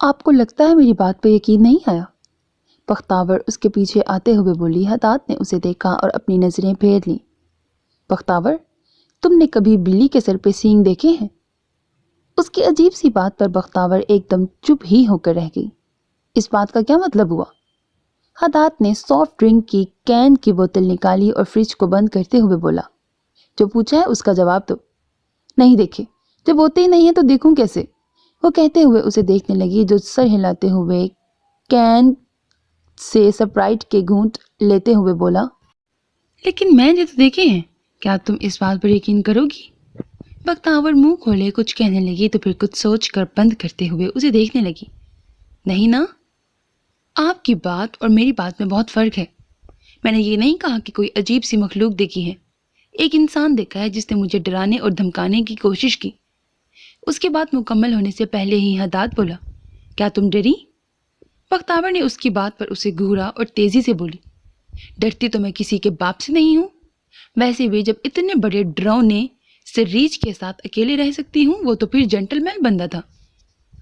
آپ کو لگتا ہے میری بات پہ یقین نہیں آیا؟ بختاور اس کے پیچھے آتے ہوئے بولی۔ حداد نے اسے دیکھا اور اپنی نظریں پھیر لیں۔ بختاور، تم نے کبھی بلی کے سر پہ سینگ دیکھے ہیں؟ اس کی عجیب سی بات پر بختاور ایک دم چپ ہی ہو کر رہ گئی۔ اس بات کا کیا مطلب ہوا؟ حداد نے سافٹ ڈرنک کی کین کی بوتل نکالی اور فریج کو بند کرتے ہوئے بولا، جو پوچھا ہے اس کا جواب دو۔ نہیں دیکھے، جب ہوتے ہی نہیں ہیں تو دیکھوں کیسے؟ وہ کہتے ہوئے اسے دیکھنے لگی جو سر ہلاتے ہوئے کین سے سپرائٹ کے گھونٹ لیتے ہوئے بولا، لیکن میں نے تو دیکھے ہیں، کیا تم اس بات پر یقین کرو گی؟ بختاور منہ کھولے کچھ کہنے لگی تو پھر کچھ سوچ کر بند کرتے ہوئے اسے دیکھنے لگی۔ نہیں نا، آپ کی بات اور میری بات میں بہت فرق ہے۔ میں نے یہ نہیں کہا کہ کوئی عجیب سی مخلوق دیکھی ہے، ایک انسان دیکھا ہے جس نے مجھے ڈرانے اور دھمکانے کی کوشش کی۔ اس کے بعد مکمل ہونے سے پہلے ہی حداد بولا، کیا تم ڈری؟ بختاور نے اس کی بات پر اسے گھورا اور تیزی سے بولی، ڈرتی تو میں کسی کے باپ سے نہیں ہوں، ویسے بھی جب اتنے بڑے ڈرونے سے ریچھ کے ساتھ اکیلے رہ سکتی ہوں، وہ تو پھر جنٹل مین بندہ تھا۔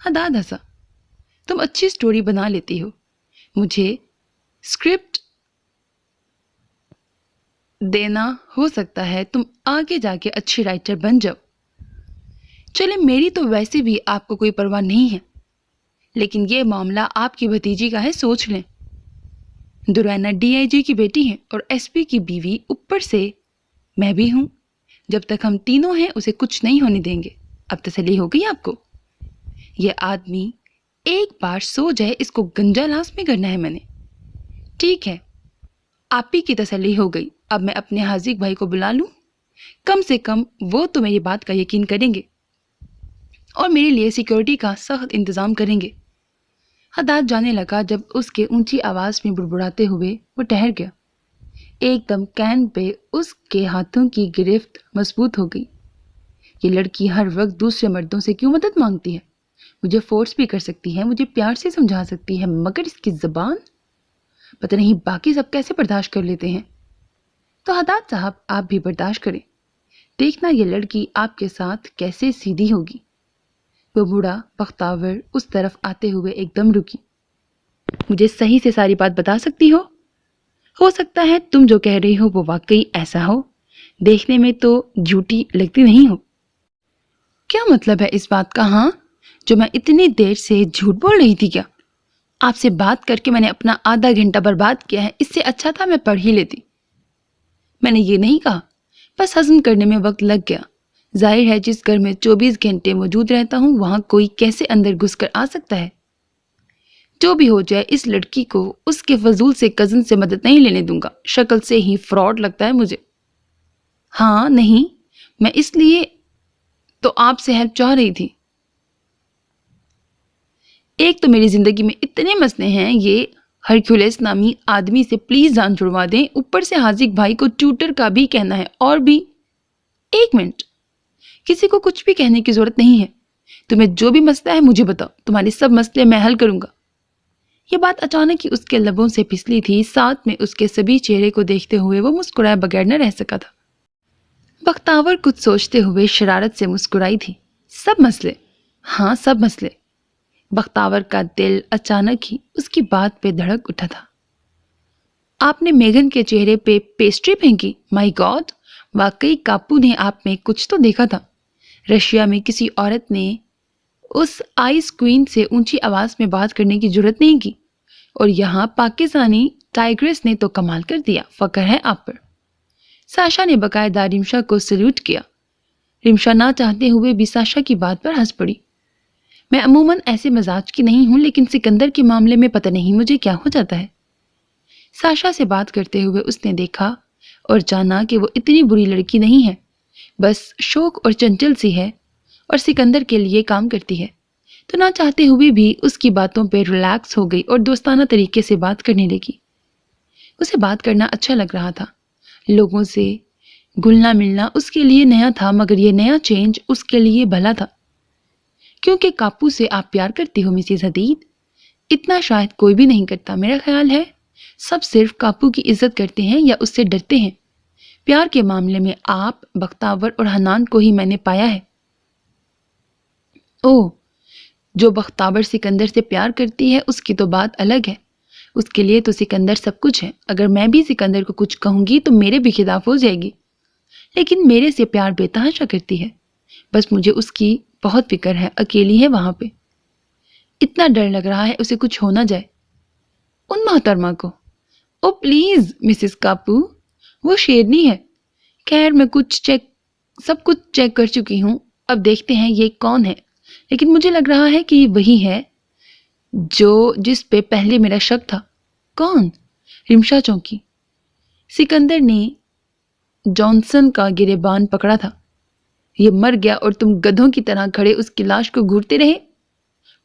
حداد ہنسا، تم اچھی سٹوری بنا لیتی ہو، مجھے اسکرپٹ دینا ہو سکتا ہے تم آگے جا کے اچھی رائٹر بن جاؤ۔ چلے، میری تو ویسے بھی آپ کو کوئی پرواہ نہیں ہے، لیکن یہ معاملہ آپ کی بھتیجی کا ہے، سوچ لیں۔ درینا DIG کی بیٹی ہے اور SP کی بیوی، اوپر سے میں بھی ہوں۔ جب تک ہم تینوں ہیں اسے کچھ نہیں ہونے دیں گے۔ اب تسلی ہو گئی آپ کو؟ یہ آدمی ایک بار سو جائے، اس کو گنجا لاس میں کرنا ہے میں نے۔ ٹھیک ہے، آپ ہی کی تسلی ہو گئی، اب میں اپنے حاذق بھائی کو بلا لوں؟ کم سے کم وہ تو میری بات کا یقین کریں گے اور میرے لیے سیکیورٹی کا سخت انتظام کریں گے۔ حداد جانے لگا جب اس کے اونچی آواز میں بڑبڑاتے ہوئے وہ ٹھہر گیا۔ ایک دم کین پہ اس کے ہاتھوں کی گرفت مضبوط ہو گئی۔ یہ لڑکی ہر وقت دوسرے مردوں سے کیوں مدد مانگتی ہے؟ مجھے فورس بھی کر سکتی ہے، مجھے پیار سے سمجھا سکتی ہے، مگر اس کی زبان، پتہ نہیں باقی سب کیسے برداشت کر لیتے ہیں۔ تو حداد صاحب، آپ بھی برداشت کریں، دیکھنا یہ لڑکی آپ کے ساتھ کیسے سیدھی ہوگی۔ وہ بوڑھا بختاور اس طرف آتے ہوئے ایک دم رکی۔ مجھے صحیح سے ساری بات بتا سکتی ہو سکتا ہے تم جو کہہ رہی ہو وہ واقعی ایسا ہو، دیکھنے میں تو جھوٹی لگتی نہیں ہو۔ کیا مطلب ہے اس بات کا؟ ہاں، جو میں اتنی دیر سے جھوٹ بول رہی تھی کیا؟ آپ سے بات کر کے میں نے اپنا آدھا گھنٹہ برباد کیا ہے، اس سے اچھا تھا میں پڑھ ہی لیتی۔ میں نے یہ نہیں کہا، بس ہضم کرنے میں وقت لگ گیا۔ ظاہر ہے جس گھر میں 24 گھنٹے موجود رہتا ہوں وہاں کوئی کیسے اندر گھس کر آ سکتا ہے؟ جو بھی ہو جائے، اس لڑکی کو اس کے فضول سے کزن سے مدد نہیں لینے دوں گا، شکل سے ہی فراڈ لگتا ہے مجھے۔ ہاں نہیں، میں اس لیے تو آپ سے ہیلپ چاہ رہی تھی۔ ایک تو میری زندگی میں اتنے مسئلے ہیں، یہ ہرکیولس نامی آدمی سے پلیز جان چھڑوا دیں، اوپر سے حاذق بھائی کو ٹیوٹر کا بھی کہنا ہے، اور بھی۔ ایک منٹ، کسی کو کچھ بھی کہنے کی ضرورت نہیں ہے، تمہیں جو بھی مسئلہ ہے مجھے بتاؤ، تمہارے سب مسئلے میں حل کروں گا۔ یہ بات اچانک ہی اس کے لبوں سے پھسلی تھی، ساتھ میں اس کے سبھی چہرے کو دیکھتے ہوئے وہ مسکرائے بغیر نہ رہ سکا تھا۔ بختاور کچھ سوچتے ہوئے شرارت سے مسکرائی تھی۔ سب مسئلے؟ ہاں سب مسئلے۔ بختاور کا دل اچانک ہی اس کی بات پہ دھڑک اٹھا تھا۔ آپ نے میگن کے چہرے پہ پیسٹری پھینکی؟ مائی گاڈ، واقعی کاپو نے آپ میں کچھ تو دیکھا تھا۔ رشیا میں کسی عورت نے اس آئس کوئین سے اونچی آواز میں بات کرنے کی جرت نہیں کی، اور یہاں پاکستانی ٹائگرس نے تو کمال کر دیا، فخر ہے آپ پر۔ ساشا نے باقاعدہ رمشا کو سلیوٹ کیا۔ رمشا نہ چاہتے ہوئے بھی ساشا کی بات پر ہنس پڑی۔ میں عموماً ایسے مزاج کی نہیں ہوں، لیکن سکندر کے معاملے میں پتہ نہیں مجھے کیا ہو جاتا ہے۔ ساشا سے بات کرتے ہوئے اس نے دیکھا اور جانا کہ وہ اتنی بری لڑکی نہیں ہے، بس شوق اور چنچل سی ہے اور سکندر کے لیے کام کرتی ہے، تو نہ چاہتے ہوئے بھی اس کی باتوں پہ ریلیکس ہو گئی اور دوستانہ طریقے سے بات کرنے لگی۔ اسے بات کرنا اچھا لگ رہا تھا، لوگوں سے گھلنا ملنا اس کے لیے نیا تھا، مگر یہ نیا چینج اس کے لیے بھلا تھا۔ کیونکہ کاپو سے آپ پیار کرتی ہو مسز حدید؟ اتنا شاید کوئی بھی نہیں کرتا، میرا خیال ہے سب صرف کاپو کی عزت کرتے ہیں یا اس سے ڈرتے ہیں۔ پیار کے معاملے میں آپ، بختاور اور حنان کو ہی میں نے پایا ہے۔ اوہ، جو بختاور سکندر سے پیار کرتی ہے اس کی تو بات الگ ہے، اس کے لیے تو سکندر سب کچھ ہے۔ اگر میں بھی سکندر کو کچھ کہوں گی تو میرے بھی خلاف ہو جائے گی، لیکن میرے سے پیار بے تحاشا کرتی ہے۔ بس مجھے اس کی بہت فکر ہے، اکیلی ہے وہاں پہ، اتنا ڈر لگ رہا ہے اسے کچھ ہو نہ جائے۔ ان محترمہ کو، او پلیز مسز کاپو، وہ شیرنی ہے۔ خیر میں سب کچھ چیک کر چکی ہوں، اب دیکھتے ہیں یہ کون ہے، لیکن مجھے لگ رہا ہے کہ یہ وہی ہے جس پہ پہلے میرا شک تھا۔ کون؟ رمشا چونکی۔ سکندر نے جانسن کا گریبان پکڑا تھا۔ یہ مر گیا اور تم گدھوں کی طرح کھڑے اس کی لاش کو گھورتے رہے،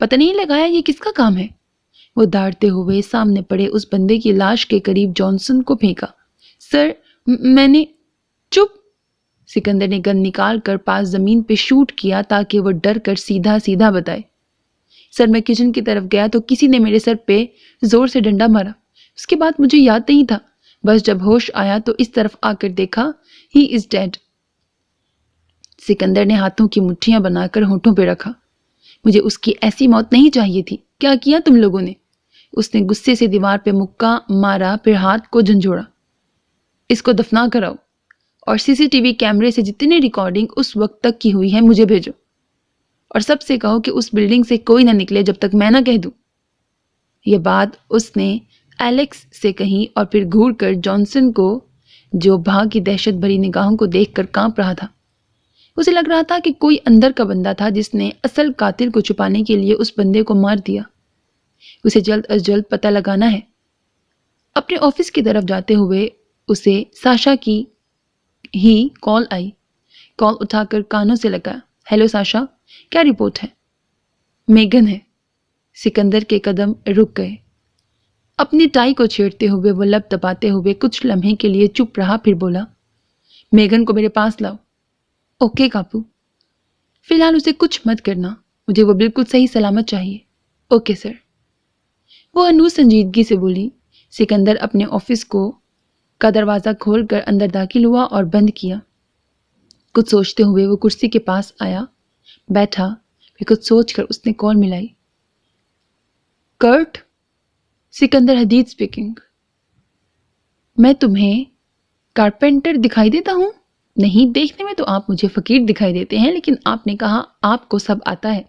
پتہ نہیں لگایا یہ کس کا کام ہے؟ وہ داڑتے ہوئے سامنے پڑے اس بندے کی لاش کے قریب جانسن کو پھینکا۔ سر میں نے… چپ! سکندر نے گن نکال کر پاس زمین پہ شوٹ کیا تاکہ وہ ڈر کر سیدھا سیدھا بتائے۔ سر میں کچن کی طرف گیا تو کسی نے میرے سر پہ زور سے ڈنڈا مارا، اس کے بعد مجھے یاد نہیں تھا، بس جب ہوش آیا تو اس طرف آ کر دیکھا ہی از ڈیڈ۔ سکندر نے ہاتھوں کی مٹھیاں بنا کر ہونٹوں پہ رکھا۔ مجھے اس کی ایسی موت نہیں چاہیے تھی۔ کیا کیا تم لوگوں نے؟ اس نے غصے سے دیوار پہ مکہ مارا، پھر ہاتھ کو جھنجھوڑا۔ اس کو دفنا کراؤ اور سی سی ٹی وی کیمرے سے جتنی ریکارڈنگ اس وقت تک کی ہوئی ہے مجھے بھیجو، اور سب سے کہو کہ اس بلڈنگ سے کوئی نہ نکلے جب تک میں نہ کہہ دوں۔ یہ بات اس نے ایلیکس سے کہی اور پھر گھور کر جانسن کو، جو بھاگ کی دہشت بھری نگاہوں کو دیکھ کر کانپ رہا تھا۔ اسے لگ رہا تھا کہ کوئی اندر کا بندہ تھا جس نے اصل قاتل کو چھپانے کے لیے اس بندے کو مار دیا۔ اسے جلد از جلد پتہ لگانا ہے۔ اپنے آفس کی طرف جاتے ہوئے اسے ساشا کی ہی کال آئی۔ کال اٹھا کر کانوں سے لگا۔ ہیلو ساشا، کیا رپورٹ ہے؟ میگن ہے۔ سکندر کے قدم رک گئے۔ اپنی ٹائی کو چھیڑتے ہوئے وہ لب دباتے ہوئے کچھ لمحے کے لیے چپ رہا، پھر بولا، میگن کو میرے پاس لاؤ۔ اوکے کاپو۔ فی الحال اسے کچھ مت کرنا، مجھے وہ بالکل صحیح سلامت چاہیے۔ Okay sir. وہ انوس سنجیدگی سے بولی۔ سکندر اپنے آفس کا دروازہ کھول کر اندر داخل ہوا اور بند کیا۔ کچھ سوچتے ہوئے وہ کرسی کے پاس آیا، بیٹھا، پھر کچھ سوچ کر اس نے کال ملائی۔ کرٹ؟ سکندر حدید سپیکنگ۔ میں تمہیں کارپینٹر دکھائی دیتا ہوں؟ نہیں، دیکھنے میں تو آپ مجھے فقیر دکھائی دیتے ہیں، لیکن آپ نے کہا آپ کو سب آتا ہے،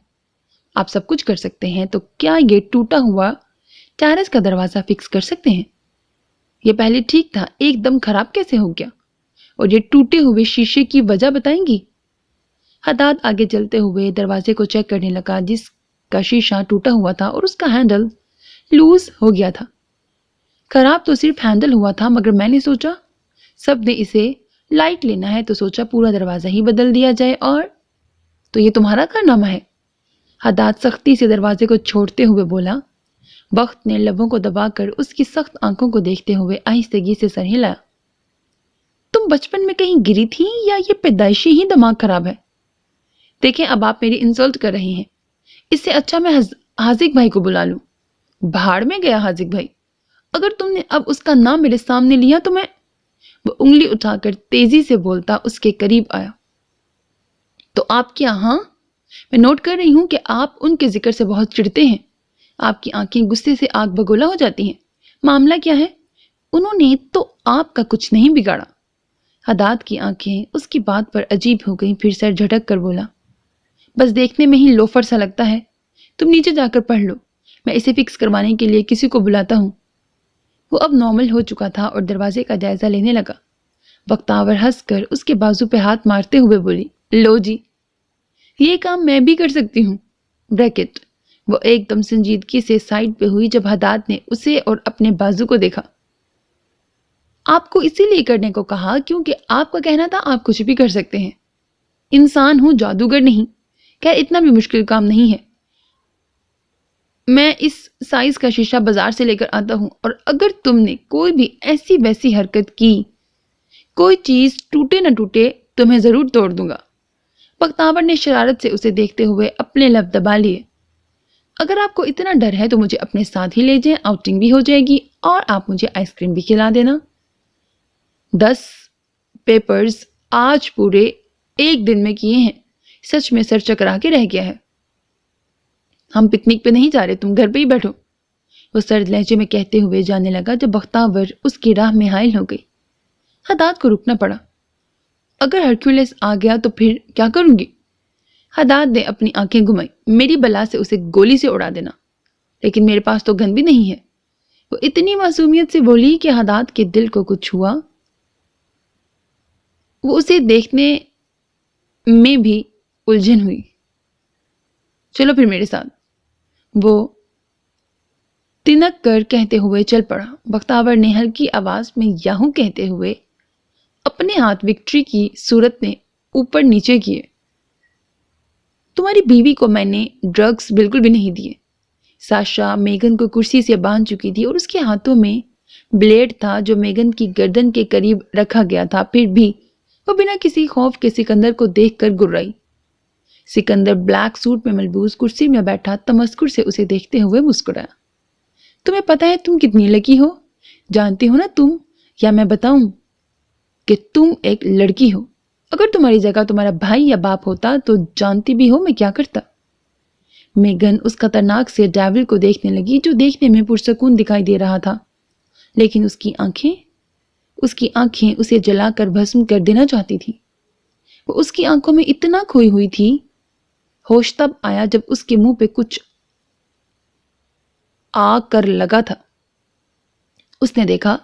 آپ سب کچھ کر سکتے ہیں، تو کیا یہ ٹوٹا ہوا ٹیرس کا دروازہ فکس کر سکتے ہیں؟ یہ پہلے ٹھیک تھا، ایک دم خراب کیسے ہو گیا؟ اور یہ ٹوٹے ہوئے شیشے کی وجہ بتائیں گی؟ حداد آگے چلتے ہوئے دروازے کو چیک کرنے لگا، جس کا شیشہ ٹوٹا ہوا تھا اور اس کا ہینڈل لوز ہو گیا تھا۔ خراب تو صرف ہینڈل ہوا تھا، مگر میں نے سوچا سب نے اسے لائٹ لینا ہے تو سوچا پورا دروازہ ہی بدل دیا جائے۔ اور تو یہ تمہارا کارنامہ ہے؟ حداد سختی سے دروازے کو چھوڑتے ہوئے بولا۔ بخت نے لبوں کو دبا کر اس کی سخت آنکھوں کو دیکھتے ہوئے آہستگی سے سر ہلایا۔ تم بچپن میں کہیں گری تھی یا یہ پیدائشی ہی دماغ خراب ہے؟ دیکھیں اب آپ میری انسلٹ کر رہی ہیں، اس سے اچھا میں حاذق بھائی کو بلا لوں۔ بھاڑ میں گیا حاذق بھائی، اگر تم نے اب اس کا نام میرے سامنے لیا تو میں… وہ انگلی اٹھا کر تیزی سے بولتا اس کے قریب آیا۔ تو آپ کیا؟ ہاں، میں نوٹ کر رہی ہوں کہ آپ ان کے ذکر سے بہت چڑھتے ہیں، آپ کی آنکھیں غصے سے آگ بگولا ہو جاتی ہیں۔ معاملہ کیا ہے؟ انہوں نے تو آپ کا کچھ نہیں بگاڑا۔ حداد کی آنکھیں اس کی بات پر عجیب ہو گئیں، پھر سر جھٹک کر بولا، بس دیکھنے میں ہی لوفر سا لگتا ہے، تم نیچے جا کر پڑھ لو، میں اسے فکس کروانے کے لیے کسی کو بلاتا ہوں۔ وہ اب نارمل ہو چکا تھا اور دروازے کا جائزہ لینے لگا۔ بختاور ہنس کر اس کے بازو پہ ہاتھ مارتے ہوئے بولی، لو جی، یہ کام میں بھی کر سکتی ہوں۔ بریکٹ۔ وہ ایک دم سنجیدگی سے سائڈ پہ ہوئی جب حداد نے اسے اور اپنے بازو کو دیکھا۔ آپ کو اسی لیے کرنے کو کہا کیونکہ آپ کا کہنا تھا آپ کچھ بھی کر سکتے ہیں۔ انسان ہوں، جادوگر نہیں۔ خیر اتنا بھی مشکل کام نہیں ہے، میں اس سائز کا شیشہ بازار سے لے کر آتا ہوں، اور اگر تم نے کوئی بھی ایسی ویسی حرکت کی، کوئی چیز ٹوٹے نہ ٹوٹے، تو میں ضرور توڑ دوں گا۔ بختاور نے شرارت سے اسے دیکھتے ہوئے اپنے لب دبا لیے۔ اگر آپ کو اتنا ڈر ہے تو مجھے اپنے ساتھ ہی لے جائیں، آؤٹنگ بھی ہو جائے گی اور آپ مجھے آئس کریم بھی کھلا دینا۔ 10 پیپرز آج پورے ایک دن میں کیے ہیں، سچ میں سر چکرا کے رہ گیا ہے۔ ہم پکنک پہ نہیں جا رہے، تم گھر پہ ہی بیٹھو، وہ سرد لہجے میں کہتے ہوئے جانے لگا جب بختاور اس کی راہ میں حائل ہو گئی۔ حداد کو رکنا پڑا۔ اگر ہرکیولس آ گیا تو پھر کیا کروں گی؟ حداد نے اپنی آنکھیں گھمائی۔ میری بلا سے اسے گولی سے اڑا دینا، لیکن میرے پاس تو گن بھی نہیں ہے۔ وہ اتنی معصومیت سے بولی کہ حداد کے دل کو کچھ ہوا۔ وہ اسے دیکھنے میں بھی الجھن ہوئی۔ چلو پھر میرے ساتھ، وہ تنک کر کہتے ہوئے چل پڑا۔ بختاور نے ہلکی آواز میں یاہو کہتے ہوئے اپنے ہاتھ وکٹری کی صورت میں اوپر نیچے کیے۔ تمہاری بیوی کو میں نے ڈرگز بالکل بھی نہیں دیے۔ ساشا میگن کو کرسی سے باندھ چکی تھی اور اس کے ہاتھوں میں بلیڈ تھا جو میگن کی گردن کے قریب رکھا گیا تھا، پھر بھی وہ بنا کسی خوف کے سکندر کو دیکھ کر گرائی۔ سکندر بلیک سوٹ میں ملبوس کرسی میں بیٹھا تمسخر سے اسے دیکھتے ہوئے مسکرایا۔ تمہیں پتہ ہے تم کتنی لکی ہو؟ جانتی ہو نا تم، یا میں بتاؤں کہ تم ایک لڑکی ہو؟ اگر تمہاری جگہ تمہارا بھائی یا باپ ہوتا تو جانتی بھی ہو میں کیا کرتا۔ میگن اس خطرناک سے ڈیول کو دیکھنے لگی جو دیکھنے میں پرسکون دکھائی دے رہا تھا، لیکن اس کی آنکھیں اسے جلا کر بھسم کر دینا چاہتی تھی۔ وہ اس کی آنکھوں میں اتنا کھوئی ہوئی تھی۔ ہوش تب آیا جب اس کے منہ پہ کچھ آ کر لگا تھا۔ اس نے دیکھا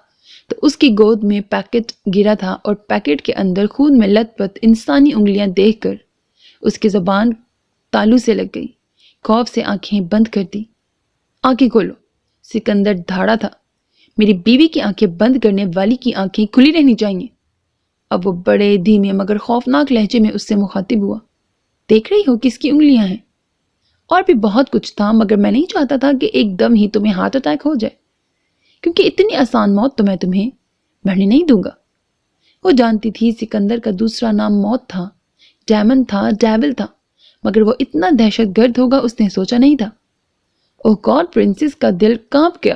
تو اس کی گود میں پیکٹ گرا تھا اور پیکٹ کے اندر خون میں لت پت انسانی انگلیاں دیکھ کر اس کی زبان تالو سے لگ گئی۔ خوف سے آنکھیں بند کر دی۔ آنکھیں کھولو، سکندر دھاڑا تھا۔ میری بیوی کی آنکھیں بند کرنے والی کی آنکھیں کھلی رہنی چاہیے۔ اب وہ بڑے دھیمے مگر خوفناک لہجے میں اس سے مخاطب ہوا۔ دیکھ رہی ہو کس کی انگلیاں ہیں؟ اور بھی بہت کچھ تھا، مگر میں نہیں چاہتا تھا کہ ایک دم ہی تمہیں ہارٹ اٹیک ہو جائے، کیونکہ اتنی آسان موت تو میں تمہیں مرنے نہیں دوں گا۔ وہ جانتی تھی سکندر کا دوسرا نام موت تھا، ڈیمن تھا، ڈیول تھا، مگر وہ اتنا دہشت گرد ہوگا اس نے سوچا نہیں تھا۔ اوہ گاڈ، پرنسس کا دل کانپ گیا۔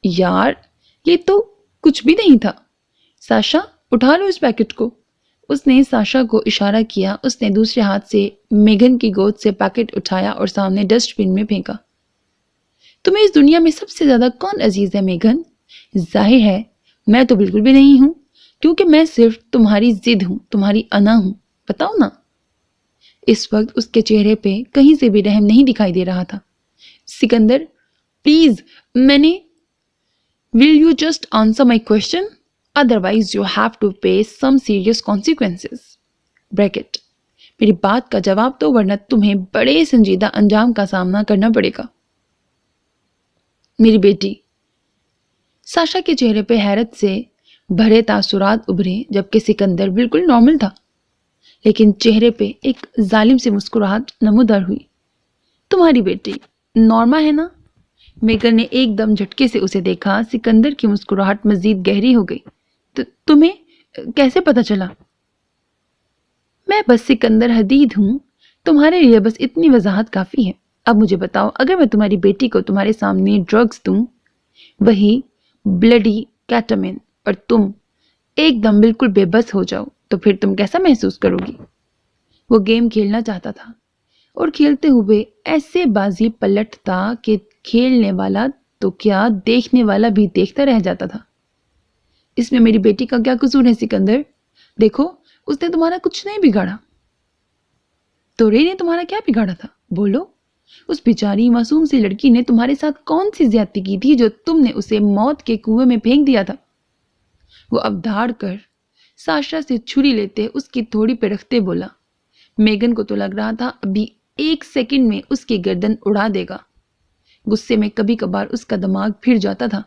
یار یہ تو کچھ بھی نہیں تھا۔ ساشا اٹھا لو اس پیکٹ کو۔ اس نے ساشا کو اشارہ کیا۔ اس نے دوسرے ہاتھ سے میگن کی گود سے پیکٹ اٹھایا اور سامنے ڈسٹ بن میں پھینکا۔ تمہیں اس دنیا میں سب سے زیادہ کون عزیز ہے میگن؟ ظاہر ہے میں تو بالکل بھی نہیں ہوں، کیونکہ میں صرف تمہاری ضد ہوں، تمہاری انا ہوں، بتاؤ نا۔ اس وقت اس کے چہرے پہ کہیں سے بھی رحم نہیں دکھائی دے رہا تھا۔ Sikandar please, will you just answer my question? Otherwise you have to face some serious consequences. Bracket. میری بات کا جواب دو ورنہ تمہیں بڑے سنجیدہ انجام کا سامنا کرنا پڑے گا۔ میری بیٹی۔ ساشا کے چہرے پہ حیرت سے بھرے تاثرات ابھرے جبکہ سکندر بالکل نارمل تھا، لیکن چہرے پہ ایک ظالم سی مسکراہٹ نمودار ہوئی۔ تمہاری بیٹی نورما ہے نا؟ میگن نے ایک دم جھٹکے سے اسے دیکھا۔ سکندر کی مسکراہٹ مزید گہری ہو گئی۔ تمہیں کیسے پتا چلا؟ میں بس سکندر حدید ہوں، تمہارے لیے بس اتنی وضاحت کافی ہے۔ اب مجھے بتاؤ، اگر میں تمہاری بیٹی کو تمہارے سامنے ڈرگز دوں، وہی بلڈی کیٹامین، اور تم ایک دم بالکل بے بس ہو جاؤ، تو پھر تم کیسا محسوس کرو گی؟ وہ گیم کھیلنا چاہتا تھا اور کھیلتے ہوئے ایسے بازی پلٹتا کہ کھیلنے والا تو کیا دیکھنے والا بھی دیکھتا رہ جاتا تھا۔ اس میں میری بیٹی کا کیا قصور ہے سکندر؟ دیکھو اس نے تمہارا کچھ نہیں بگاڑا۔ تو رے نے تمہارا کیا بگاڑا تھا؟ بولو۔ اس بیچاری معصوم سی لڑکی نے تمہارے ساتھ کون سی زیادتی کی تھی جو تم نے اسے موت کے کنویں میں پھینک دیا تھا؟ وہ اب دھاڑ کر ساشا سے چھری لیتے اس کی تھوڑی پہ رکھتے بولا۔ میگن کو تو لگ رہا تھا ابھی ایک سیکنڈ میں اس کی گردن اڑا دے گا۔ غصے میں کبھی کبھار اس کا دماغ پھر جاتا تھا،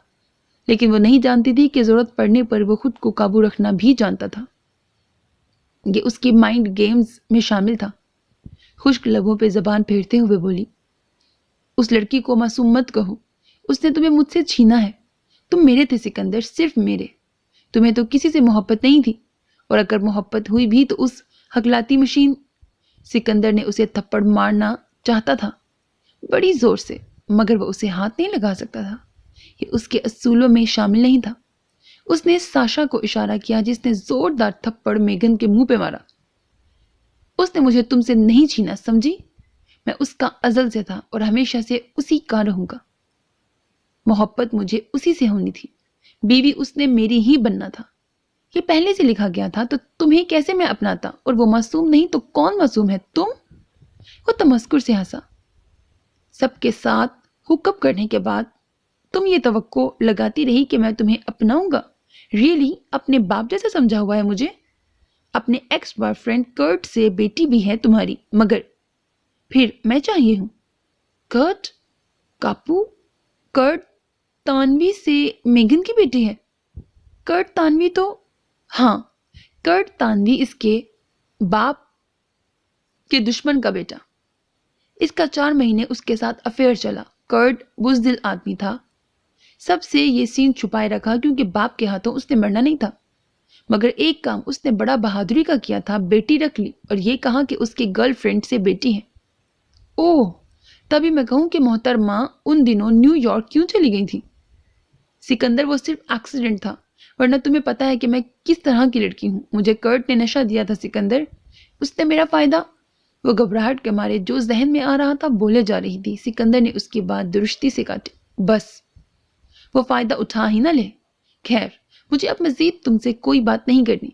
لیکن وہ نہیں جانتی تھی کہ ضرورت پڑنے پر وہ خود کو قابو رکھنا بھی جانتا تھا۔ یہ اس کی مائنڈ گیمز میں شامل تھا۔ خشک لبوں پہ زبان پھیرتے ہوئے بولی، اس لڑکی کو معصوم مت کہو، اس نے تمہیں مجھ سے چھینا ہے۔ تم میرے تھے سکندر، صرف میرے۔ تمہیں تو کسی سے محبت نہیں تھی، اور اگر محبت ہوئی بھی تو اس ہکلاتی مشین۔ سکندر نے اسے تھپڑ مارنا چاہتا تھا بڑی زور سے، مگر وہ اسے ہاتھ نہیں لگا سکتا تھا۔ یہ اس کے اصولوں میں شامل نہیں تھا۔ اس نے ساشا کو اشارہ کیا جس نے زوردار تھپڑ میگن کے منہ پہ مارا۔ اس نے مجھے تم سے نہیں چھینا، سمجھی؟ میں اس کا ازل سے تھا اور ہمیشہ سے اسی کا رہوں گا۔ محبت مجھے اسی سے ہونی تھی، بیوی اس نے میری ہی بننا تھا۔ یہ پہلے سے لکھا گیا تھا، تو تمہیں کیسے میں اپناتا؟ اور وہ معصوم نہیں تو کون معصوم ہے؟ تم؟ وہ تمسکر سے ہنسا۔ سب کے ساتھ ہوک اپ کرنے کے بعد تم یہ توقع لگاتی رہی کہ میں تمہیں اپناؤں گا؟ ریئلی اپنے باپ جیسا سمجھا ہوا ہے مجھے؟ اپنے ایکس بوائے فرینڈ کرٹ سے بیٹی بھی ہے تمہاری، مگر پھر میں چاہیے ہوں۔ کرٹ؟ کاپو؟ کرٹ تانوی سے میگن کی بیٹی ہے؟ کرٹ تانوی تو ہاں، کرٹ تانوی اس کے باپ کے دشمن کا بیٹا۔ اس کا 4 مہینے اس کے ساتھ افیئر چلا۔ کرٹ بزدل آدمی تھا، سب سے یہ سین چھپائے رکھا کیونکہ باپ کے ہاتھوں اس نے مرنا نہیں تھا، مگر ایک کام اس نے بڑا بہادری کا کیا تھا، بیٹی رکھ لی اور یہ کہا کہ اس کی گرل فرینڈ سے بیٹی ہے۔ اوہ، تبھی میں کہوں کہ محترمہ ان دنوں نیو یارک کیوں چلی گئی تھی؟ سکندر، وہ صرف ایکسیڈنٹ تھا، ورنہ تمہیں پتا ہے کہ میں کس طرح کی لڑکی ہوں۔ مجھے کرٹ نے نشہ دیا تھا سکندر، اس نے میرا فائدہ۔ وہ گھبراہٹ کے مارے جو ذہن میں آ رہا تھا بولے جا رہی تھی۔ سکندر نے اس کی بات درستی سے کاٹی۔ بس، وہ فائدہ اٹھا ہی نہ لے۔ خیر، مجھے اب مزید تم سے کوئی بات نہیں کرنی۔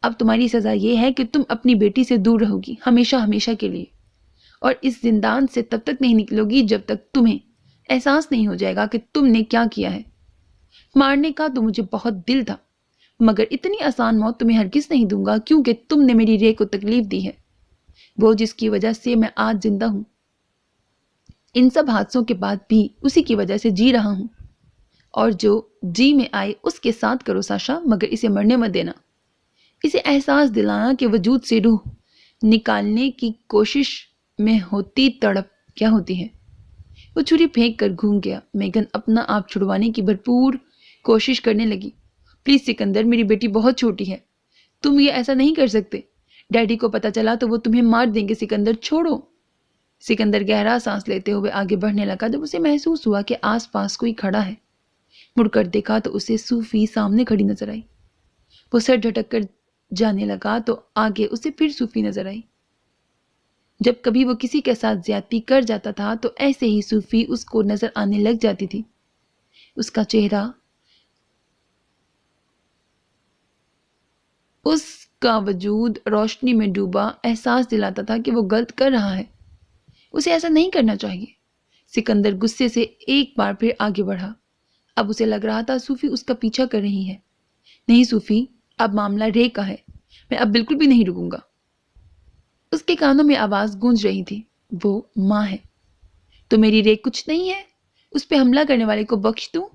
اب تمہاری سزا یہ ہے کہ تم اپنی بیٹی سے دور رہو گی، ہمیشہ ہمیشہ کے لیے، اور اس زندان سے تب تک نہیں نکلو گی جب تک تمہیں احساس نہیں ہو جائے گا کہ تم نے کیا کیا ہے۔ مارنے کا تو مجھے بہت دل تھا، مگر اتنی آسان موت تمہیں ہرگز نہیں دوں گا، کیونکہ تم نے میری رے کو تکلیف دی ہے، وہ جس کی وجہ سے میں آج زندہ ہوں۔ ان سب حادثوں کے بعد بھی اسی کی وجہ سے جی رہا ہوں، اور جو جی میں آئے اس کے ساتھ کرو ساشا، مگر اسے مرنے مت دینا۔ اسے احساس دلانا کہ وجود سے روح نکالنے کی کوشش میں ہوتی تڑپ کیا ہوتی ہے۔ وہ چھری پھینک کر گھوم گیا۔ میگن اپنا آپ چھڑوانے کی بھرپور کوشش کرنے لگی۔ پلیز سکندر، میری بیٹی بہت چھوٹی ہے، تم یہ ایسا نہیں کر سکتے۔ ڈیڈی کو پتا چلا تو وہ تمہیں مار دیں گے۔ سکندر چھوڑو۔ سکندر گہرا سانس لیتے ہوئے آگے بڑھنے لگا۔ جب اسے محسوس ہوا کہ آس پاس کوئی کھڑا ہے، مڑ کر دیکھا تو اسے صوفی سامنے کھڑی نظر آئی۔ وہ سر جھٹک کر جانے لگا تو آگے اسے پھر صوفی نظر آئی۔ جب کبھی وہ کسی کے ساتھ زیادتی کر جاتا تھا تو ایسے ہی صوفی اس کو نظر آنے لگ جاتی تھی۔ اس کا چہرہ، اس کا وجود روشنی میں ڈوبا احساس دلاتا تھا کہ وہ غلط کر رہا ہے، اسے ایسا نہیں کرنا چاہیے۔ سکندر غصے سے ایک بار پھر آگے بڑھا۔ اب اسے لگ رہا تھا صوفی اس کا پیچھا کر رہی ہے۔ نہیں صوفی، اب معاملہ رے کا ہے، میں اب بالکل بھی نہیں رکوں گا۔ اس کے کانوں میں آواز گونج رہی تھی، وہ ماں ہے تو میری رے کچھ نہیں ہے، اس پہ حملہ کرنے والے کو بخش دوں؟